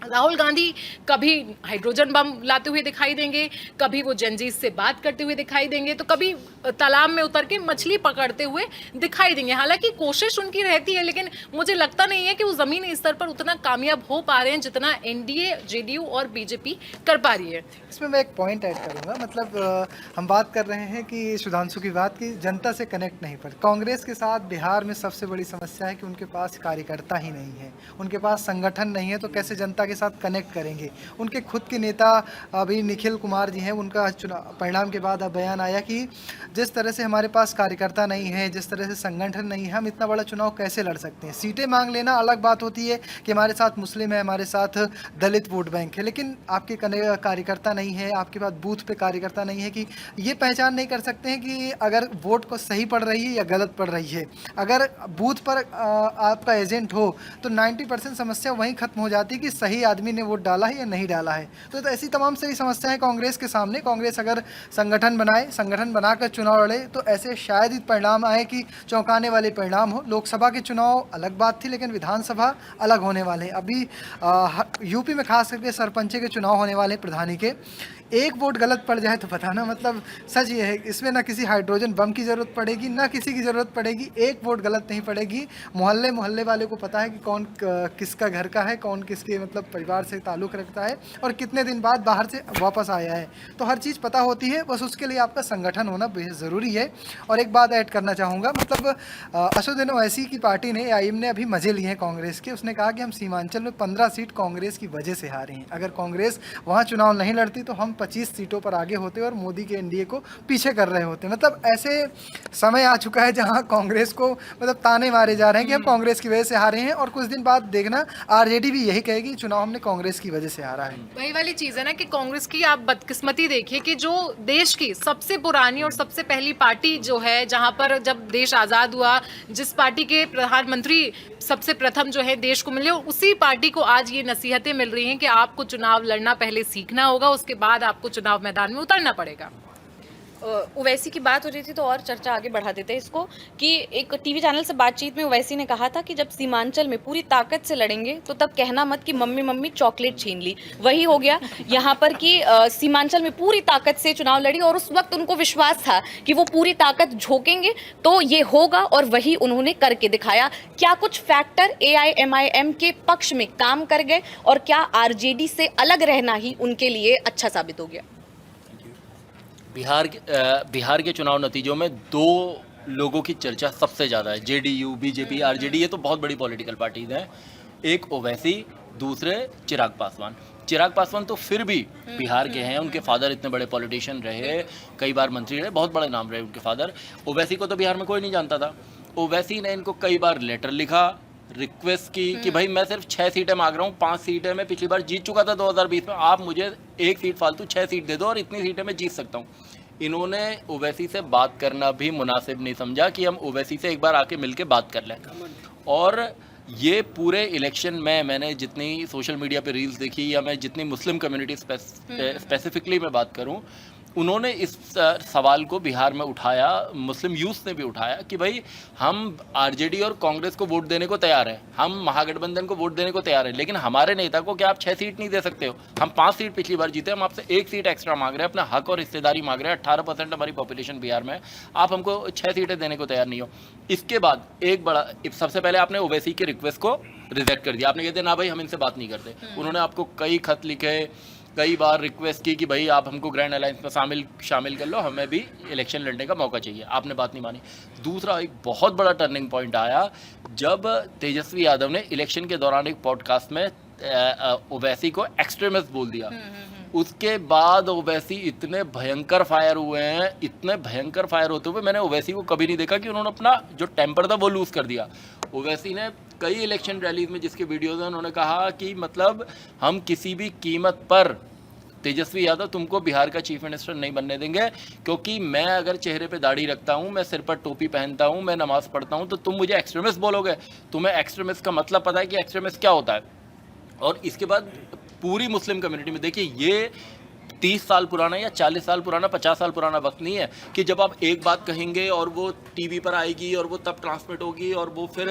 [SPEAKER 6] राहुल गांधी कभी हाइड्रोजन बम लाते हुए दिखाई देंगे, कभी वो जंजीर से बात करते हुए दिखाई देंगे, तो कभी तालाब में उतर के मछली पकड़ते हुए दिखाई देंगे। हालांकि कोशिश उनकी रहती है, लेकिन मुझे लगता नहीं है कि वो ज़मीनी स्तर पर उतना कामयाब हो पा रहे हैं जितना एनडीए, जेडीयू और बीजेपी कर पा रही है।
[SPEAKER 5] इसमें मैं एक पॉइंट ऐड करूंगा, मतलब हम बात कर रहे हैं कि सुधांशु की बात की जनता से कनेक्ट नहीं पर कांग्रेस के साथ बिहार में सबसे बड़ी समस्या है कि उनके पास कार्यकर्ता ही नहीं है, उनके पास संगठन नहीं है, तो कैसे जनता के साथ कनेक्ट करेंगे। उनके खुद के नेता अभी निखिल कुमार जी हैं, उनका चुनाव परिणाम के बाद अब बयान आया कि जिस तरह से हमारे पास कार्यकर्ता नहीं है, जिस तरह से संगठन नहीं है, हम इतना बड़ा चुनाव कैसे लड़ सकते हैं। सीटें मांग लेना अलग बात होती है कि हमारे साथ मुस्लिम है, हमारे साथ दलित वोट बैंक है, लेकिन आपके कार्यकर्ता नहीं है, आपके पास बूथ पे कार्यकर्ता नहीं है कि ये पहचान नहीं कर सकते हैं कि अगर वोट को सही पड़ रही है या गलत पड़ रही है। अगर बूथ पर आपका एजेंट हो तो 90% समस्या वहीं खत्म हो जाती है कि सही सही आदमी ने वोट डाला है या नहीं डाला है। तो ऐसी तमाम सारी समस्याएं कांग्रेस के सामने। कांग्रेस अगर संगठन बनाए, संगठन बनाकर चुनाव लड़े तो ऐसे शायद ही परिणाम आए कि चौंकाने वाले परिणाम हो। लोकसभा के चुनाव अलग बात थी, लेकिन विधानसभा अलग होने वाले। अभी यूपी में खास करके सरपंच के चुनाव होने वाले, प्रधानी के। एक वोट गलत पड़ जाए तो बताना, मतलब सच ये है, इसमें ना किसी हाइड्रोजन बम की ज़रूरत पड़ेगी, ना किसी की ज़रूरत पड़ेगी। एक वोट गलत नहीं पड़ेगी। मोहल्ले मोहल्ले वाले को पता है कि कौन किसका घर का है, कौन किसके मतलब परिवार से ताल्लुक़ रखता है और कितने दिन बाद बाहर से वापस आया है। तो हर चीज़ पता होती है, बस उसके लिए आपका संगठन होना बेहद ज़रूरी है। और एक बात ऐड करना चाहूँगा, मतलब असदुद्दीन ओवैसी की पार्टी ने, AIM ने अभी मज़े लिए हैं कांग्रेस के। उसने कहा कि हम सीमांचल में 15 सीट कांग्रेस की वजह से हारे हैं। अगर कांग्रेस वहाँ चुनाव नहीं लड़ती तो हम 25 सीटों पर आगे होते और मोदी के NDA को पीछे कर रहे होते। मतलब ऐसे समय आ चुका है जहां कांग्रेस को मतलब ताने मारे जा रहे हैं कि हम कांग्रेस की वजह से हारे हैं, और कुछ दिन बाद देखना RJD भी यही कहेगी चुनाव हमने कांग्रेस की वजह से हारा है।
[SPEAKER 6] वही वाली चीज़ है ना कि कांग्रेस की आप बदकिस्मती देखिए कि जो देश की सबसे पुरानी और सबसे पहली पार्टी जो है, जहां पर जब देश आज़ाद हुआ, जिस पार्टी के प्रधानमंत्री सबसे प्रथम जो है देश को मिले, उसी पार्टी को आज ये नसीहतें मिल रही हैं कि आपको चुनाव लड़ना पहले सीखना होगा, उसके बाद आपको चुनाव मैदान में उतरना पड़ेगा।
[SPEAKER 1] ओवैसी की बात हो रही थी तो और चर्चा आगे बढ़ा देते हैं इसको कि एक टीवी चैनल से बातचीत में ओवैसी ने कहा था कि जब सीमांचल में पूरी ताकत से लड़ेंगे तो तब कहना मत कि मम्मी मम्मी चॉकलेट छीन ली। वही हो गया यहाँ पर कि सीमांचल में पूरी ताकत से चुनाव लड़ी और उस वक्त उनको विश्वास था कि वो पूरी ताकत झोंकेंगे तो ये होगा, और वही उन्होंने करके दिखाया। क्या कुछ फैक्टर AIMIM के पक्ष में काम कर गए और क्या RJD से अलग रहना ही उनके लिए अच्छा साबित हो गया?
[SPEAKER 3] बिहार के चुनाव नतीजों में दो लोगों की चर्चा सबसे ज़्यादा है, JDU, BJP, RJD, ये तो बहुत बड़ी पॉलिटिकल पार्टीज हैं। एक ओवैसी, दूसरे चिराग पासवान। चिराग पासवान तो फिर भी बिहार के हैं, उनके फादर इतने बड़े पॉलिटिशियन रहे, कई बार मंत्री रहे, बहुत बड़े नाम रहे उनके फादर। ओवैसी को तो बिहार में कोई नहीं जानता था। ओवैसी ने इनको कई बार लेटर लिखा, रिक्वेस्ट की कि भाई मैं सिर्फ 6 सीटें मांग रहा हूँ, 5 सीटें मैं पिछली बार जीत चुका था 2020 में, आप मुझे 1 सीट फालतू 6 सीट दे दो और इतनी सीटें मैं जीत सकता हूँ। इन्होंने ओवैसी से बात करना भी मुनासिब नहीं समझा कि हम ओवैसी से एक बार आके मिलके बात कर लें। और ये पूरे इलेक्शन में मैंने जितनी सोशल मीडिया पे रील्स देखी या मैं जितनी मुस्लिम कम्युनिटी स्पेसिफिकली मैं बात करूं, उन्होंने इस सवाल को बिहार में उठाया, मुस्लिम यूथ ने भी उठाया कि भाई हम RJD और कांग्रेस को वोट देने को तैयार हैं, हम महागठबंधन को वोट देने को तैयार हैं, लेकिन हमारे नेता को क्या आप 6 सीट नहीं दे सकते हो? हम 5 सीट पिछली बार जीते, हम आपसे 1 सीट एक्स्ट्रा मांग रहे हैं, अपना हक और हिस्सेदारी मांग रहे हैं। 18% हमारी पॉपुलेशन बिहार में, आप हमको 6 सीटें देने को तैयार नहीं हो। इसके बाद एक बड़ा, सबसे पहले आपने ओवैसी की रिक्वेस्ट को रिजेक्ट कर दिया। आपने कहते ना भाई हम इनसे बात नहीं करते। उन्होंने आपको कई खत लिखे, कई बार रिक्वेस्ट की कि भाई आप हमको ग्रैंड अलायंस में शामिल कर लो, हमें भी इलेक्शन लड़ने का मौका चाहिए। आपने बात नहीं मानी। दूसरा एक बहुत बड़ा टर्निंग पॉइंट आया जब तेजस्वी यादव ने इलेक्शन के दौरान एक पॉडकास्ट में ओवैसी को एक्सट्रीमिस्ट बोल दिया। उसके बाद ओवैसी इतने भयंकर फायर हुए हैं, इतने भयंकर फायर होते हुए मैंने ओवैसी को कभी नहीं देखा कि उन्होंने अपना जो टेम्पर था वो लूज़ कर दिया। ओवैसी ने कई इलेक्शन रैलीज में जिसके वीडियोज हैं, उन्होंने कहा कि मतलब हम किसी भी कीमत पर तेजस्वी यादव तुमको बिहार का चीफ मिनिस्टर नहीं बनने देंगे, क्योंकि मैं अगर चेहरे पे दाढ़ी रखता हूँ, मैं सिर पर टोपी पहनता हूँ, मैं नमाज पढ़ता हूँ, तो तुम मुझे एक्सट्रीमिस्ट बोलोगे? तुम्हें एक्सट्रीमिस्ट का मतलब पता है कि एक्सट्रीमिस्ट क्या होता है? और इसके बाद पूरी मुस्लिम कम्युनिटी में देखिए, ये 30 साल पुराना या 40 साल पुराना, 50 साल पुराना वक्त नहीं है कि जब आप एक बात कहेंगे और वो टीवी पर आएगी और वो तब ट्रांसमिट होगी और वो फिर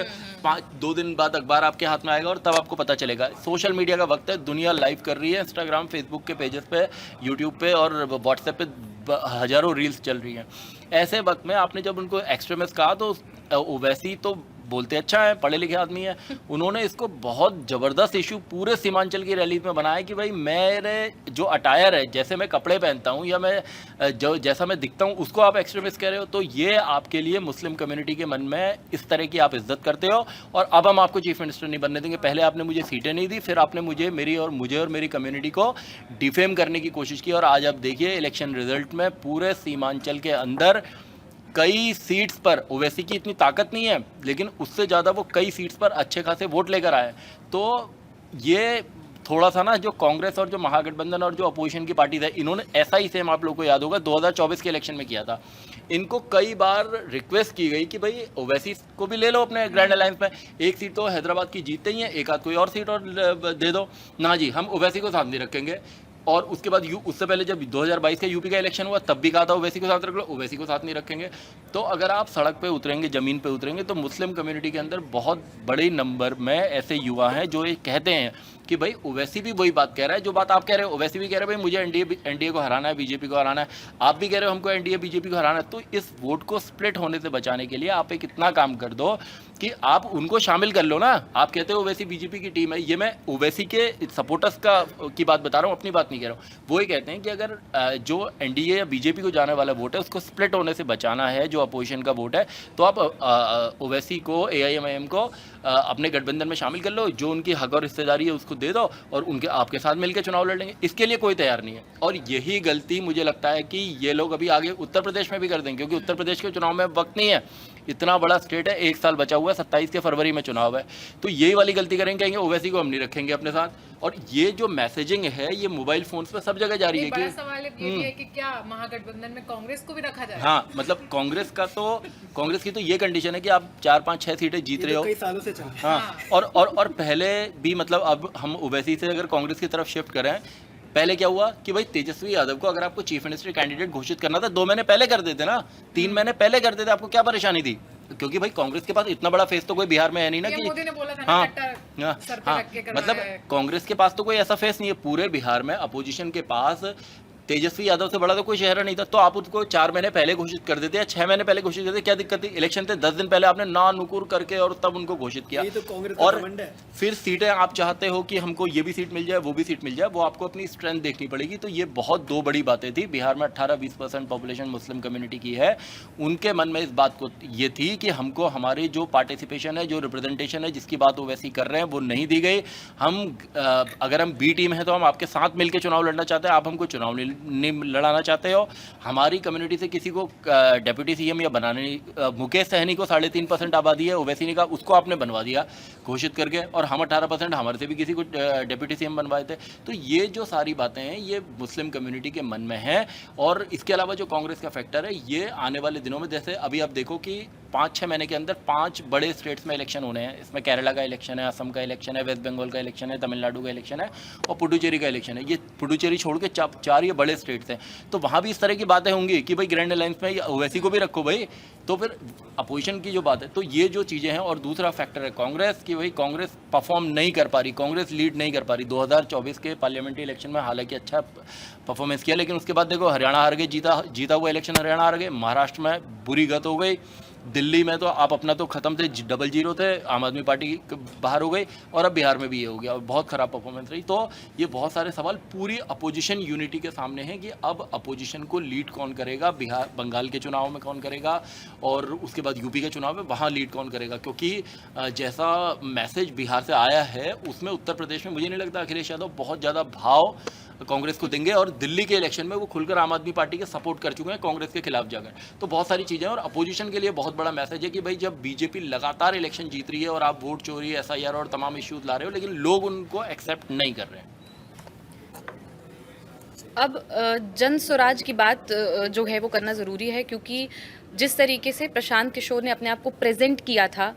[SPEAKER 3] 2 दिन बाद अखबार आपके हाथ में आएगा और तब आपको पता चलेगा। सोशल मीडिया का वक्त है, दुनिया लाइव कर रही है, इंस्टाग्राम, फेसबुक के पेजेस पे, यूट्यूब पे और व्हाट्सएप पे हज़ारों रील्स चल रही हैं। ऐसे वक्त में आपने जब उनको एक्सट्रीमिस्ट कहा तो ओवैसी तो बोलते अच्छा है, पढ़े लिखे आदमी है, उन्होंने इसको बहुत ज़बरदस्त इशू पूरे सीमांचल की रैली में बनाया कि भाई मेरे जो अटायर है, जैसे मैं कपड़े पहनता हूँ या मैं जो जैसा मैं दिखता हूँ, उसको आप एक्सट्रीमिस्ट कह रहे हो, तो ये आपके लिए मुस्लिम कम्युनिटी के मन में इस तरह की आप इज्जत करते हो और अब हम आपको चीफ मिनिस्टर नहीं बनने देंगे। पहले आपने मुझे सीटें नहीं दी, फिर आपने मुझे और मेरी कम्युनिटी को डिफेम करने की कोशिश की, और आज आप देखिए इलेक्शन रिजल्ट में पूरे सीमांचल के अंदर कई सीट्स पर ओवैसी की इतनी ताकत नहीं है, लेकिन उससे ज़्यादा वो कई सीट्स पर अच्छे खासे वोट लेकर आए। तो ये थोड़ा सा ना जो कांग्रेस और जो महागठबंधन और जो अपोजिशन की पार्टीज है, इन्होंने ऐसा ही सेम आप लोगों को याद होगा 2024 के इलेक्शन में किया था। इनको कई बार रिक्वेस्ट की गई कि भाई ओवैसी को भी ले लो अपने ग्रैंड अलायंस में, एक सीट तो हैदराबाद की जीतते ही हैं, एक आध कोई और सीट और दे दो ना जी, हम ओवैसी को साथ नहीं रखेंगे। और उसके बाद उससे पहले जब 2022 का यूपी का इलेक्शन हुआ तब भी कहा था ओवैसी को साथ रख लो, ओवैसी को साथ नहीं रखेंगे। तो अगर आप सड़क पे उतरेंगे, ज़मीन पे उतरेंगे, तो मुस्लिम कम्युनिटी के अंदर बहुत बड़े नंबर में ऐसे युवा हैं जो ये कहते हैं कि भाई ओवैसी भी वही बात कह रहा है जो बात आप कह रहे हो, ओवैसी भी कह रहे हैं भाई मुझे एनडीए को हराना है, बीजेपी को हराना है, आप भी कह रहे हो हमको एनडीए बीजेपी को हराना है। तो इस वोट को स्प्लिट होने से बचाने के लिए आप एक इतना काम कर दो कि आप उनको शामिल कर लो ना। आप कहते हो ओवैसी बीजेपी की टीम है, ये मैं ओवैसी के सपोर्टर्स की बात बता रहा हूँ, अपनी बात नहीं कह रहा हूँ। वो ये कहते हैं कि अगर जो एनडीए या बीजेपी को जाने वाला वोट है उसको स्प्लिट होने से बचाना है, जो अपोजिशन का वोट है, तो आप ओवैसी को, एआईएमआईएम को अपने गठबंधन में शामिल कर लो, जो उनकी हक और हिस्सेदारी है उसको दे दो और उनके आपके साथ मिलकर चुनाव लड़ लेंगे। इसके लिए कोई तैयार नहीं है और यही गलती मुझे लगता है कि ये लोग अभी आगे उत्तर प्रदेश में भी कर देंगे, क्योंकि उत्तर प्रदेश के चुनाव में वक्त नहीं है, इतना बड़ा स्टेट है, 1 साल बचा हुआ है, 27 के फरवरी में चुनाव है। तो यही वाली गलती करेंगे, कहेंगे ओवैसी को हम नहीं रखेंगे अपने साथ। और ये जो मैसेजिंग है ये मोबाइल फोन्स पे सब जगह जा रही है
[SPEAKER 6] बड़ा
[SPEAKER 3] कि
[SPEAKER 6] सवाल ये भी है कि क्या महागठबंधन में कांग्रेस को भी रखा जाए?
[SPEAKER 3] हाँ, मतलब कांग्रेस की तो ये कंडीशन है कि आप 4, 5, 6 सीटें जीत रहे हो।
[SPEAKER 2] कई सालों से चल रहा है।
[SPEAKER 3] हाँ, और पहले भी मतलब अब हम ओवैसी से अगर कांग्रेस की तरफ शिफ्ट करें, पहले क्या हुआ कि भाई तेजस्वी यादव को अगर आपको चीफ मिनिस्टर कैंडिडेट घोषित करना था 2 महीने पहले कर देते ना, 3 महीने पहले कर देते, आपको क्या परेशानी थी? क्योंकि भाई कांग्रेस के पास इतना बड़ा फेस तो कोई बिहार में है नहीं ना
[SPEAKER 6] ये
[SPEAKER 3] कि
[SPEAKER 6] मोदी ने बोला था ना,
[SPEAKER 3] हाँ,
[SPEAKER 6] कट्टा सर पे रख के करवाया
[SPEAKER 3] मतलब
[SPEAKER 6] है।
[SPEAKER 3] कांग्रेस के पास तो कोई ऐसा फेस नहीं है पूरे बिहार में, अपोजिशन के पास तेजस्वी यादव से बड़ा तो कोई चेहरा नहीं था। तो आप उसको 4 महीने पहले घोषित कर देते या 6 महीने पहले घोषित कर देते, क्या दिक्कत थी? इलेक्शन से 10 दिन पहले आपने ना नुकुर करके और तब उनको घोषित किया।
[SPEAKER 2] ये तो कांग्रेस का
[SPEAKER 3] और
[SPEAKER 2] घमंड है।
[SPEAKER 3] फिर सीटें आप चाहते हो कि हमको ये भी सीट मिल जाए, वो भी सीट मिल जाए, वो आपको अपनी स्ट्रेंथ देखनी पड़ेगी। तो ये बहुत 2 बड़ी बातें थी। बिहार में 18-20% पॉपुलेशन मुस्लिम कम्युनिटी की है, उनके मन में इस बात को ये थी कि हमको हमारी जो पार्टिसिपेशन है, जो रिप्रेजेंटेशन है, जिसकी बात वो वैसी कर रहे हैं, वो नहीं दी गई। अगर हम बी टीम है तो हम आपके साथ मिलकर चुनाव लड़ना चाहते हैं, आप हमको चुनाव नहीं लड़ाना चाहते हो। हमारी कम्युनिटी से किसी को डेप्यूटी सीएम या बनाने, मुकेश सहनी को 3.5% आबादी है, ओवैसी ने कहा उसको आपने बनवा दिया घोषित करके, और हम 18%, हमारे से भी किसी को डेप्यूटी सीएम बनवाए थे। तो ये जो सारी बातें हैं ये मुस्लिम कम्युनिटी के मन में हैं। और इसके अलावा जो कांग्रेस का फैक्टर है, ये आने वाले दिनों में, जैसे अभी आप देखो कि 5-6 महीने के अंदर 5 बड़े स्टेट्स में इलेक्शन होने हैं। इसमें केरला का इलेक्शन है, असम का इलेक्शन है, वेस्ट बंगाल का इलेक्शन है, तमिलनाडु का इलेक्शन है और पुडुचेरी का इलेक्शन है। ये पुडुचेरी छोड़ के 4 ये बड़े स्टेट्स हैं। तो वहाँ भी इस तरह की बातें होंगी कि भाई ग्रैंड अलायंस में ओवैसी को भी रखो भाई। तो फिर अपोजिशन की जो बात है, तो ये जो चीज़ें हैं। और दूसरा फैक्टर है कांग्रेस की, भाई कांग्रेस परफॉर्म नहीं कर पा रही, कांग्रेस लीड नहीं कर पा रही। 2024 के पार्लियामेंट्री इलेक्शन में हालांकि अच्छा परफॉर्मेंस किया, लेकिन उसके बाद देखो हरियाणा हार गए, जीता हुआ इलेक्शन हरियाणा हार गए, महाराष्ट्र में बुरी गत हो गई, दिल्ली में तो आप अपना तो खत्म थे, 0-0 थे, आम आदमी पार्टी बाहर हो गई, और अब बिहार में भी ये हो गया और बहुत ख़राब परफॉर्मेंस रही। तो ये बहुत सारे सवाल पूरी अपोजिशन यूनिटी के सामने हैं कि अब अपोजिशन को लीड कौन करेगा, बिहार बंगाल के चुनाव में कौन करेगा, और उसके बाद यूपी के चुनाव में वहाँ लीड कौन करेगा। क्योंकि जैसा मैसेज बिहार से आया है उसमें उत्तर प्रदेश में मुझे नहीं लगता अखिलेश यादव बहुत ज़्यादा भाव कांग्रेस को देंगे, और दिल्ली के इलेक्शन में वो खुलकर आम आदमी पार्टी के सपोर्ट कर चुके हैं कांग्रेस के खिलाफ जाकर। तो बहुत सारी चीज़ें, और अपोजिशन के लिए बहुत बड़ा मैसेज है कि भाई जब बीजेपी लगातार इलेक्शन जीत रही है और आप वोट चोरी, एसआईआर और तमाम इश्यूज ला रहे हो, लेकिन लोग उनको एक्सेप्ट नहीं कर रहे हैं।
[SPEAKER 1] अब जन स्वराज की बात जो है वो करना ज़रूरी है, क्योंकि जिस तरीके से प्रशांत किशोर ने अपने आप को प्रेजेंट किया था,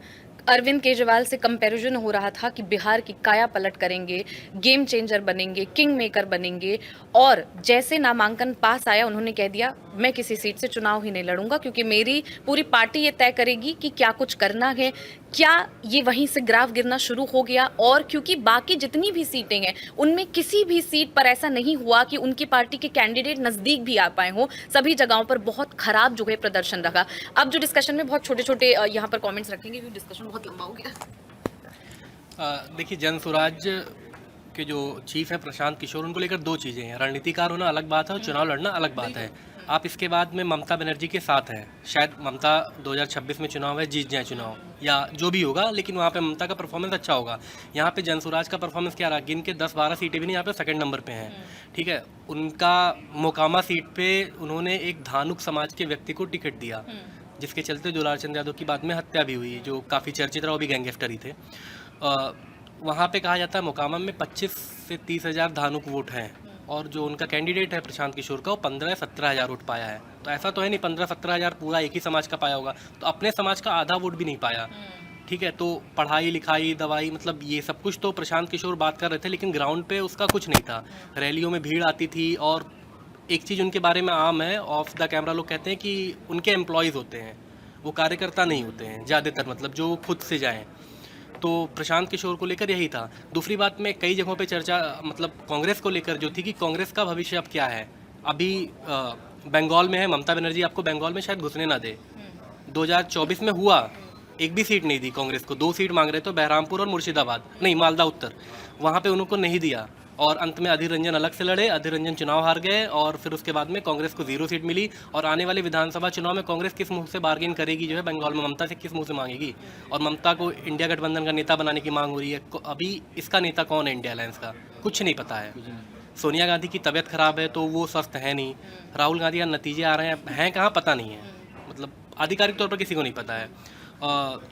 [SPEAKER 1] अरविंद केजरीवाल से कंपैरिजन हो रहा था कि बिहार की काया पलट करेंगे, गेम चेंजर बनेंगे, किंग मेकर बनेंगे, और जैसे नामांकन पास आया उन्होंने कह दिया मैं किसी सीट से चुनाव ही नहीं लड़ूंगा, क्योंकि मेरी पूरी पार्टी ये तय करेगी कि क्या कुछ करना है। क्या ये वहीं से ग्राफ गिरना शुरू हो गया? और क्योंकि बाकी जितनी भी सीटें हैं उनमें किसी भी सीट पर ऐसा नहीं हुआ कि उनकी पार्टी के कैंडिडेट नज़दीक भी आ पाए हों, सभी जगहों पर बहुत खराब जो है प्रदर्शन रहा। अब जो डिस्कशन में बहुत छोटे छोटे यहाँ पर कॉमेंट्स रखेंगे क्योंकि डिस्कशन बहुत लंबा हो गया।
[SPEAKER 4] देखिए, जन स्वराज के जो चीफ है प्रशांत किशोर, उनको लेकर 2 चीज़ें हैं। रणनीतिकार होना अलग बात है और चुनाव लड़ना अलग बात है। आप इसके बाद में ममता बनर्जी के साथ हैं, शायद ममता 2026 में चुनाव है, जीत जाए चुनाव या जो भी होगा, लेकिन वहाँ पे ममता का परफॉर्मेंस अच्छा होगा। यहाँ पे जन स्वराज का परफॉर्मेंस क्या रहा? गिन के 10-12 सीटें भी नहीं, यहाँ पे 2nd नंबर पे हैं। ठीक है, उनका मोकामा सीट पे उन्होंने एक धानुक समाज के व्यक्ति को टिकट दिया, जिसके चलते दुलार चंद यादव की बाद में हत्या भी हुई, जो काफ़ी चर्चित रहा, वो भी गैंगस्टर ही थे। वहाँ पे कहा जाता है मोकामा में 25 से 30 हज़ार धानुक वोट हैं, और जो उनका कैंडिडेट है प्रशांत किशोर का वो 15-17 हज़ार वोट पाया है। तो ऐसा तो है नहीं 15-17 हज़ार पूरा एक ही समाज का पाया होगा, तो अपने समाज का आधा वोट भी नहीं पाया। ठीक है, तो पढ़ाई लिखाई दवाई मतलब ये सब कुछ तो प्रशांत किशोर बात कर रहे थे, लेकिन ग्राउंड पे उसका कुछ नहीं था। रैलियों में भीड़ आती थी, और एक चीज़ उनके बारे में आम है, ऑफ द कैमरा लोग कहते हैं कि उनके एम्प्लॉयज़ होते हैं, वो कार्यकर्ता नहीं होते हैं ज़्यादातर, मतलब जो खुद से जाएं। तो प्रशांत किशोर को लेकर यही था। दूसरी बात में कई जगहों पे चर्चा मतलब कांग्रेस को लेकर जो थी कि कांग्रेस का भविष्य अब क्या है। अभी बंगाल में है, ममता बनर्जी आपको बंगाल में शायद घुसने ना दे। 2024 में हुआ, एक भी सीट नहीं दी कांग्रेस को, 2 सीट मांग रहे थे, बहरामपुर और मुर्शिदाबाद, नहीं मालदा उत्तर, वहाँ पे उनको नहीं दिया, और अंत में अधीर रंजन अलग से लड़े, अधीर रंजन चुनाव हार गए, और फिर उसके बाद में कांग्रेस को 0 सीट मिली। और आने वाले विधानसभा चुनाव में कांग्रेस किस मुंह से बार्गेन करेगी जो है बंगाल में, ममता से किस मुंह से मांगेगी, और ममता को इंडिया गठबंधन का नेता बनाने की मांग हो रही है। अभी इसका नेता कौन है इंडिया अलायंस का, कुछ नहीं पता है। सोनिया गांधी की तबीयत खराब है तो वो स्वस्थ है नहीं, राहुल गांधी का नतीजे आ रहे हैं कहाँ पता नहीं है, मतलब आधिकारिक तौर पर किसी को नहीं पता है।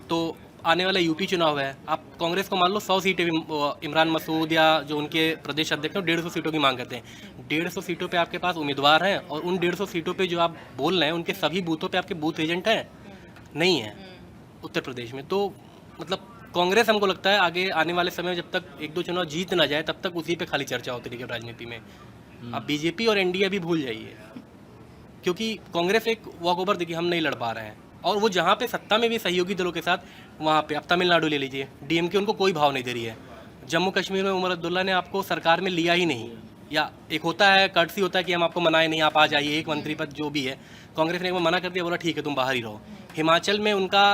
[SPEAKER 4] तो आने वाला यूपी चुनाव है, आप कांग्रेस को मान लो 100 सीटें भी, इमरान मसूद या जो उनके प्रदेश अध्यक्ष हैं 150 सीटों की मांग करते हैं। 150 सीटों पे आपके पास उम्मीदवार हैं, और उन 150 सीटों पे जो आप बोल रहे हैं उनके सभी बूथों पे आपके बूथ एजेंट हैं नहीं है उत्तर प्रदेश में। तो मतलब कांग्रेस हमको लगता है आगे आने वाले समय में जब तक 1-2 चुनाव जीत ना जाए तब तक उसी पे खाली चर्चा होती रहेगी राजनीति में। अब बीजेपी और एनडीए भी भूल जाइए, क्योंकि कांग्रेस एक वॉक ओवर देखिए हम नहीं लड़ पा रहे हैं, और वो जहाँ पे सत्ता में भी सहयोगी दलों के साथ, वहाँ पे अब तमिलनाडु ले लीजिए, डीएमके उनको कोई भाव नहीं दे रही है। जम्मू कश्मीर में उमर अब्दुल्ला ने आपको सरकार में लिया ही नहीं, या एक होता है कर्टसी होता है कि हम आपको मनाए नहीं, आप आ जाइए, एक मंत्री पद जो भी है, कांग्रेस ने एक बार मना कर दिया, बोला ठीक है तुम बाहर ही रहो। हिमाचल में उनका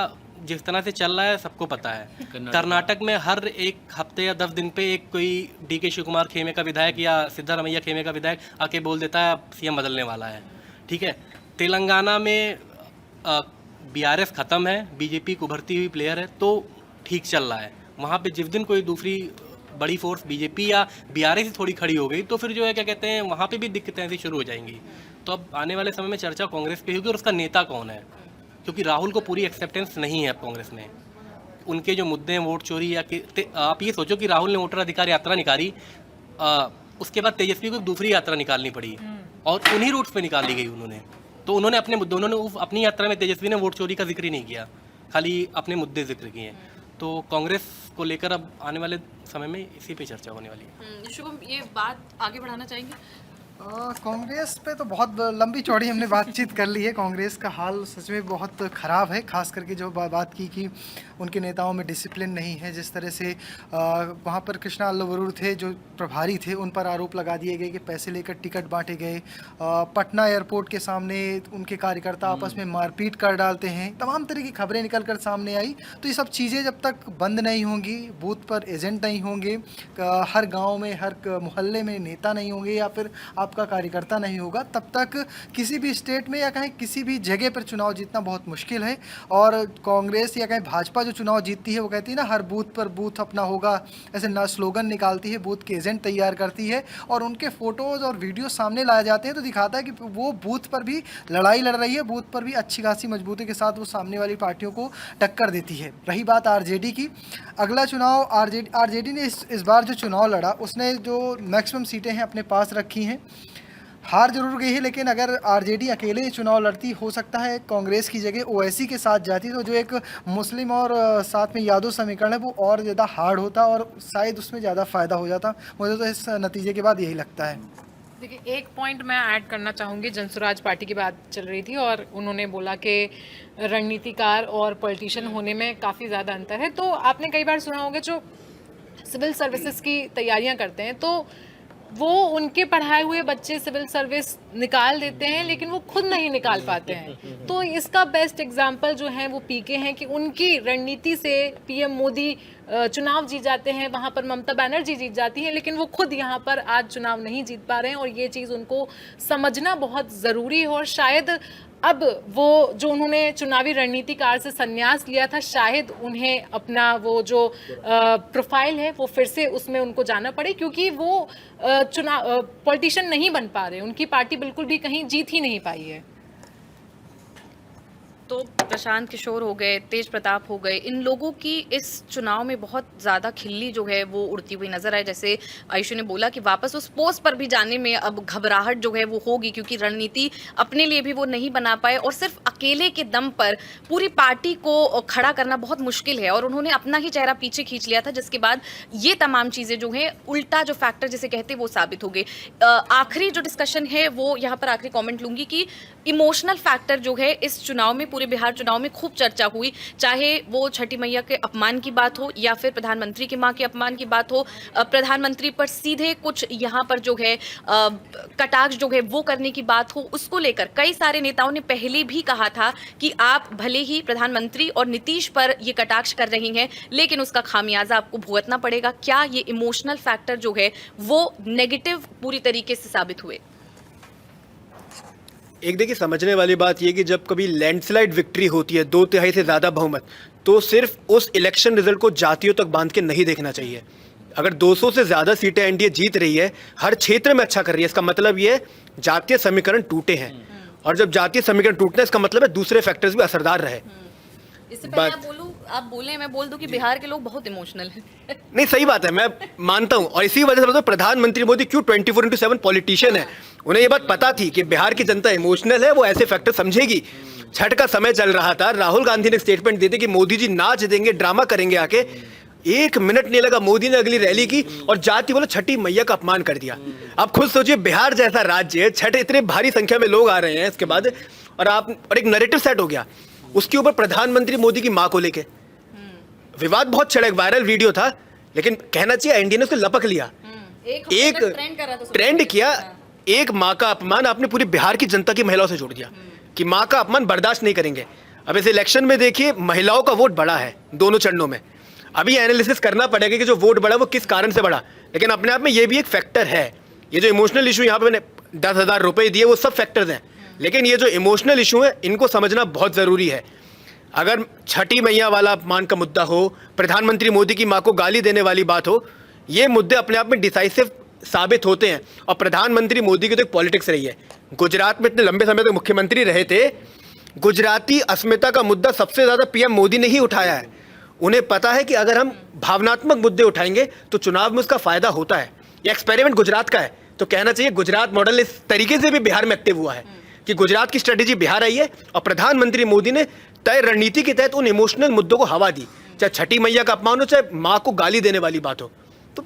[SPEAKER 4] जिस तरह से चल रहा है सबको पता है। कर्नाटक में हर एक हफ्ते या 10 दिन पे एक कोई DK शिव कुमार खेमे का विधायक या सिद्धारमैया खेमे का विधायक आके बोल देता है सीएम बदलने वाला है। ठीक है, तेलंगाना में BRS ख़त्म है, बीजेपी को उभरती हुई प्लेयर है, तो ठीक चल रहा है। वहाँ पे जिस दिन कोई दूसरी बड़ी फोर्स बीजेपी या BRS ही थोड़ी खड़ी हो गई तो फिर जो है क्या कहते हैं वहाँ पे भी दिक्कतें ऐसी शुरू हो जाएंगी। तो अब आने वाले समय में चर्चा कांग्रेस पे होगी और उसका नेता कौन है, क्योंकि राहुल को पूरी एक्सेप्टेंस नहीं है अब कांग्रेस में। उनके जो मुद्दे हैं वोट चोरी या आप ये सोचो कि राहुल ने वोटर अधिकार यात्रा निकाली, उसके बाद तेजस्वी को दूसरी यात्रा निकालनी पड़ी, और उन्हीं रूट्स पे निकाली गई उन्होंने। तो उन्होंने अपने मुद्दे, उन्होंने अपनी यात्रा में तेजस्वी ने वोट चोरी का जिक्र ही नहीं किया, खाली अपने मुद्दे जिक्र किए। तो कांग्रेस को लेकर अब आने वाले समय में इसी पे चर्चा होने वाली है।
[SPEAKER 1] शुभम, ये बात आगे बढ़ाना चाहेंगे?
[SPEAKER 5] कांग्रेस पे तो बहुत लंबी चौड़ी हमने बातचीत कर ली है। कांग्रेस का हाल सच में बहुत ख़राब है, खास करके जो बात की कि उनके नेताओं में डिसिप्लिन नहीं है। जिस तरह से वहाँ पर कृष्णा अल्लवरुर थे जो प्रभारी थे, उन पर आरोप लगा दिए गए कि पैसे लेकर टिकट बांटे गए। पटना एयरपोर्ट के सामने उनके कार्यकर्ता आपस में मारपीट कर डालते हैं, तमाम तरह की खबरें निकल कर सामने आई। तो ये सब चीज़ें जब तक बंद नहीं होंगी, बूथ पर एजेंट नहीं होंगे, हर गाँव में हर मोहल्ले में नेता नहीं होंगे, या फिर आपका कार्यकर्ता नहीं होगा, तब तक किसी भी स्टेट में या कहीं किसी भी जगह पर चुनाव जीतना बहुत मुश्किल है। और कांग्रेस या कहीं भाजपा जो चुनाव जीतती है वो कहती है ना हर बूथ पर बूथ अपना होगा, ऐसे ना स्लोगन निकालती है, बूथ के एजेंट तैयार करती है और उनके फोटोज़ और वीडियो सामने लाए जाते हैं तो दिखाता है कि वो बूथ पर भी लड़ाई लड़ रही है, बूथ पर भी अच्छी खासी मजबूती के साथ वो सामने वाली पार्टियों को टक्कर देती है। रही बात आरजेडी की, अगला चुनाव आरजेडी ने इस बार जो चुनाव लड़ा उसने जो मैक्सिमम सीटें हैं अपने पास रखी हैं। हार जरूर गई है, लेकिन अगर आरजेडी अकेले चुनाव लड़ती, हो सकता है कांग्रेस की जगह ओवैसी के साथ जाती तो जो एक मुस्लिम और साथ में यादव समीकरण है वो और ज़्यादा हार्ड होता और शायद उसमें ज़्यादा फ़ायदा हो जाता। मुझे तो इस नतीजे के बाद यही लगता है।
[SPEAKER 6] देखिए, एक पॉइंट मैं ऐड करना चाहूँगी। जनसुराज पार्टी की बात चल रही थी और उन्होंने बोला कि रणनीतिकार और पॉलिटिशियन होने में काफ़ी ज़्यादा अंतर है। तो आपने कई बार सुना होगा जो सिविल सर्विसेज की तैयारियां करते हैं तो वो उनके पढ़ाए हुए बच्चे सिविल सर्विस निकाल देते हैं लेकिन वो खुद नहीं निकाल पाते हैं। तो इसका बेस्ट एग्जांपल जो है वो पीके हैं कि उनकी रणनीति से पीएम मोदी चुनाव जीत जाते हैं, वहाँ पर ममता बनर्जी जीत जाती हैं, लेकिन वो खुद यहाँ पर आज चुनाव नहीं जीत पा रहे हैं। और ये चीज़ उनको समझना बहुत ज़रूरी है। और शायद अब वो जो उन्होंने चुनावी रणनीतिकार से संन्यास लिया था, शायद उन्हें अपना वो जो प्रोफाइल है वो फिर से उसमें उनको जाना पड़े, क्योंकि वो चुनाव पॉलिटिशियन नहीं बन पा रहे, उनकी पार्टी बिल्कुल भी कहीं जीत ही नहीं पाई है।
[SPEAKER 1] तो प्रशांत किशोर हो गए, तेज प्रताप हो गए, इन लोगों की इस चुनाव में बहुत ज़्यादा खिल्ली जो है वो उड़ती हुई नजर आए। जैसे आयुषी ने बोला कि वापस उस पोस्ट पर भी जाने में अब घबराहट जो है वो होगी, क्योंकि रणनीति अपने लिए भी वो नहीं बना पाए और सिर्फ अकेले के दम पर पूरी पार्टी को खड़ा करना बहुत मुश्किल है। और उन्होंने अपना ही चेहरा पीछे खींच लिया था, जिसके बाद ये तमाम चीज़ें जो हैं उल्टा जो फैक्टर जिसे कहते हैं वो साबित हो गए। आखिरी जो डिस्कशन है वो यहाँ पर आखिरी कमेंट लूंगी कि इमोशनल फैक्टर जो है इस चुनाव में, पूरे बिहार चुनाव में खूब चर्चा हुई, चाहे वो छठी मैया के अपमान की बात हो या फिर प्रधानमंत्री की मां के अपमान की बात हो। प्रधानमंत्री पर सीधे कुछ यहाँ पर जो है कटाक्ष जो है वो करने की बात हो, उसको लेकर कई सारे नेताओं ने पहले भी कहा था कि आप भले ही प्रधानमंत्री और नीतीश पर ये कटाक्ष कर रही हैं, लेकिन उसका खामियाजा आपको भुगतना पड़ेगा। क्या ये इमोशनल फैक्टर जो है वो नेगेटिव पूरी तरीके से साबित हुए?
[SPEAKER 2] एक देखिए, समझने वाली बात यह कि जब कभी लैंडस्लाइड विक्ट्री होती है, 2/3 से ज़्यादा बहुमत, तो सिर्फ उस इलेक्शन रिजल्ट को जातियों तक बांध के नहीं देखना चाहिए। अगर 200 से ज़्यादा सीटें एनडीए जीत रही है, हर क्षेत्र में अच्छा कर रही है, इसका मतलब ये जातीय समीकरण टूटे हैं। और जब जातीय समीकरण टूटते हैं, इसका मतलब है दूसरे फैक्टर्स भी असरदार रहे।
[SPEAKER 1] इससे पहले आप बोले मैं बोल दूं कि बिहार के लोग बहुत इमोशनल हैं।
[SPEAKER 2] नहीं, सही बात है, मैं मानता हूं। और इसी वजह से प्रधानमंत्री मोदी क्यों 24/7 पॉलिटिशियन है। उन्हें ये बात पता थी कि बिहार की जनता इमोशनल है, वो ऐसे फैक्टर समझेगी। छठ का समय चल रहा था, राहुल गांधी ने स्टेटमेंट दी थी कि मोदी जी नाच देंगे, ड्रामा करेंगे आके। 1 मिनट नहीं लगा, मोदी ने अगली रैली की और जाति बोले छठी मैया का अपमान कर दिया। आप खुद सोचिए, बिहार जैसा राज्य है, छठ इतने भारी संख्या में लोग आ रहे हैं इसके बाद, और एक नैरेटिव सेट हो गया उसके ऊपर प्रधानमंत्री मोदी की मां को लेके विवाद बहुत चढ़ा। एक वायरल वीडियो था, लेकिन कहना चाहिए एनडीए ने उसको लपक लिया, एक ट्रेंड किया। एक मां का अपमान आपने पूरी बिहार की जनता की महिलाओं से जोड़ दिया कि मां का अपमान बर्दाश्त नहीं करेंगे। अब इस इलेक्शन में देखिए, महिलाओं का वोट बढ़ा है दोनों चरणों में। अभी एनालिसिस करना पड़ेगा कि जो वोट बढ़ा वो किस कारण से बढ़ा, लेकिन अपने आप में ये भी एक फैक्टर है। ये जो इमोशनल इशू यहाँ पे मैंने 10,000 रुपए दिए, वो सब फैक्टर्स हैं, लेकिन ये जो इमोशनल इशू है इनको समझना बहुत ज़रूरी है। अगर छठी मैया वाला अपमान का मुद्दा हो, प्रधानमंत्री मोदी की मां को गाली देने वाली बात हो, ये मुद्दे अपने आप में डिसाइसिव साबित होते हैं। और प्रधानमंत्री मोदी की तो एक पॉलिटिक्स रही है। गुजरात में इतने लंबे समय तक मुख्यमंत्री रहे थे, गुजराती अस्मिता का मुद्दा सबसे ज़्यादा पीएम मोदी ने ही उठाया है। उन्हें पता है कि अगर हम भावनात्मक मुद्दे उठाएंगे तो चुनाव में उसका फायदा होता है। ये एक्सपेरिमेंट गुजरात का है, तो कहना चाहिए गुजरात मॉडल इस तरीके से भी बिहार में एक्टिव हुआ है कि गुजरात की स्ट्रेटेजी बिहार आई है और प्रधानमंत्री मोदी ने तय रणनीति के तहत उन इमोशनल मुद्दों को हवा दी, चाहे छठी मैया का अपमान हो, चाहे मां को गाली देने वाली बात हो। तो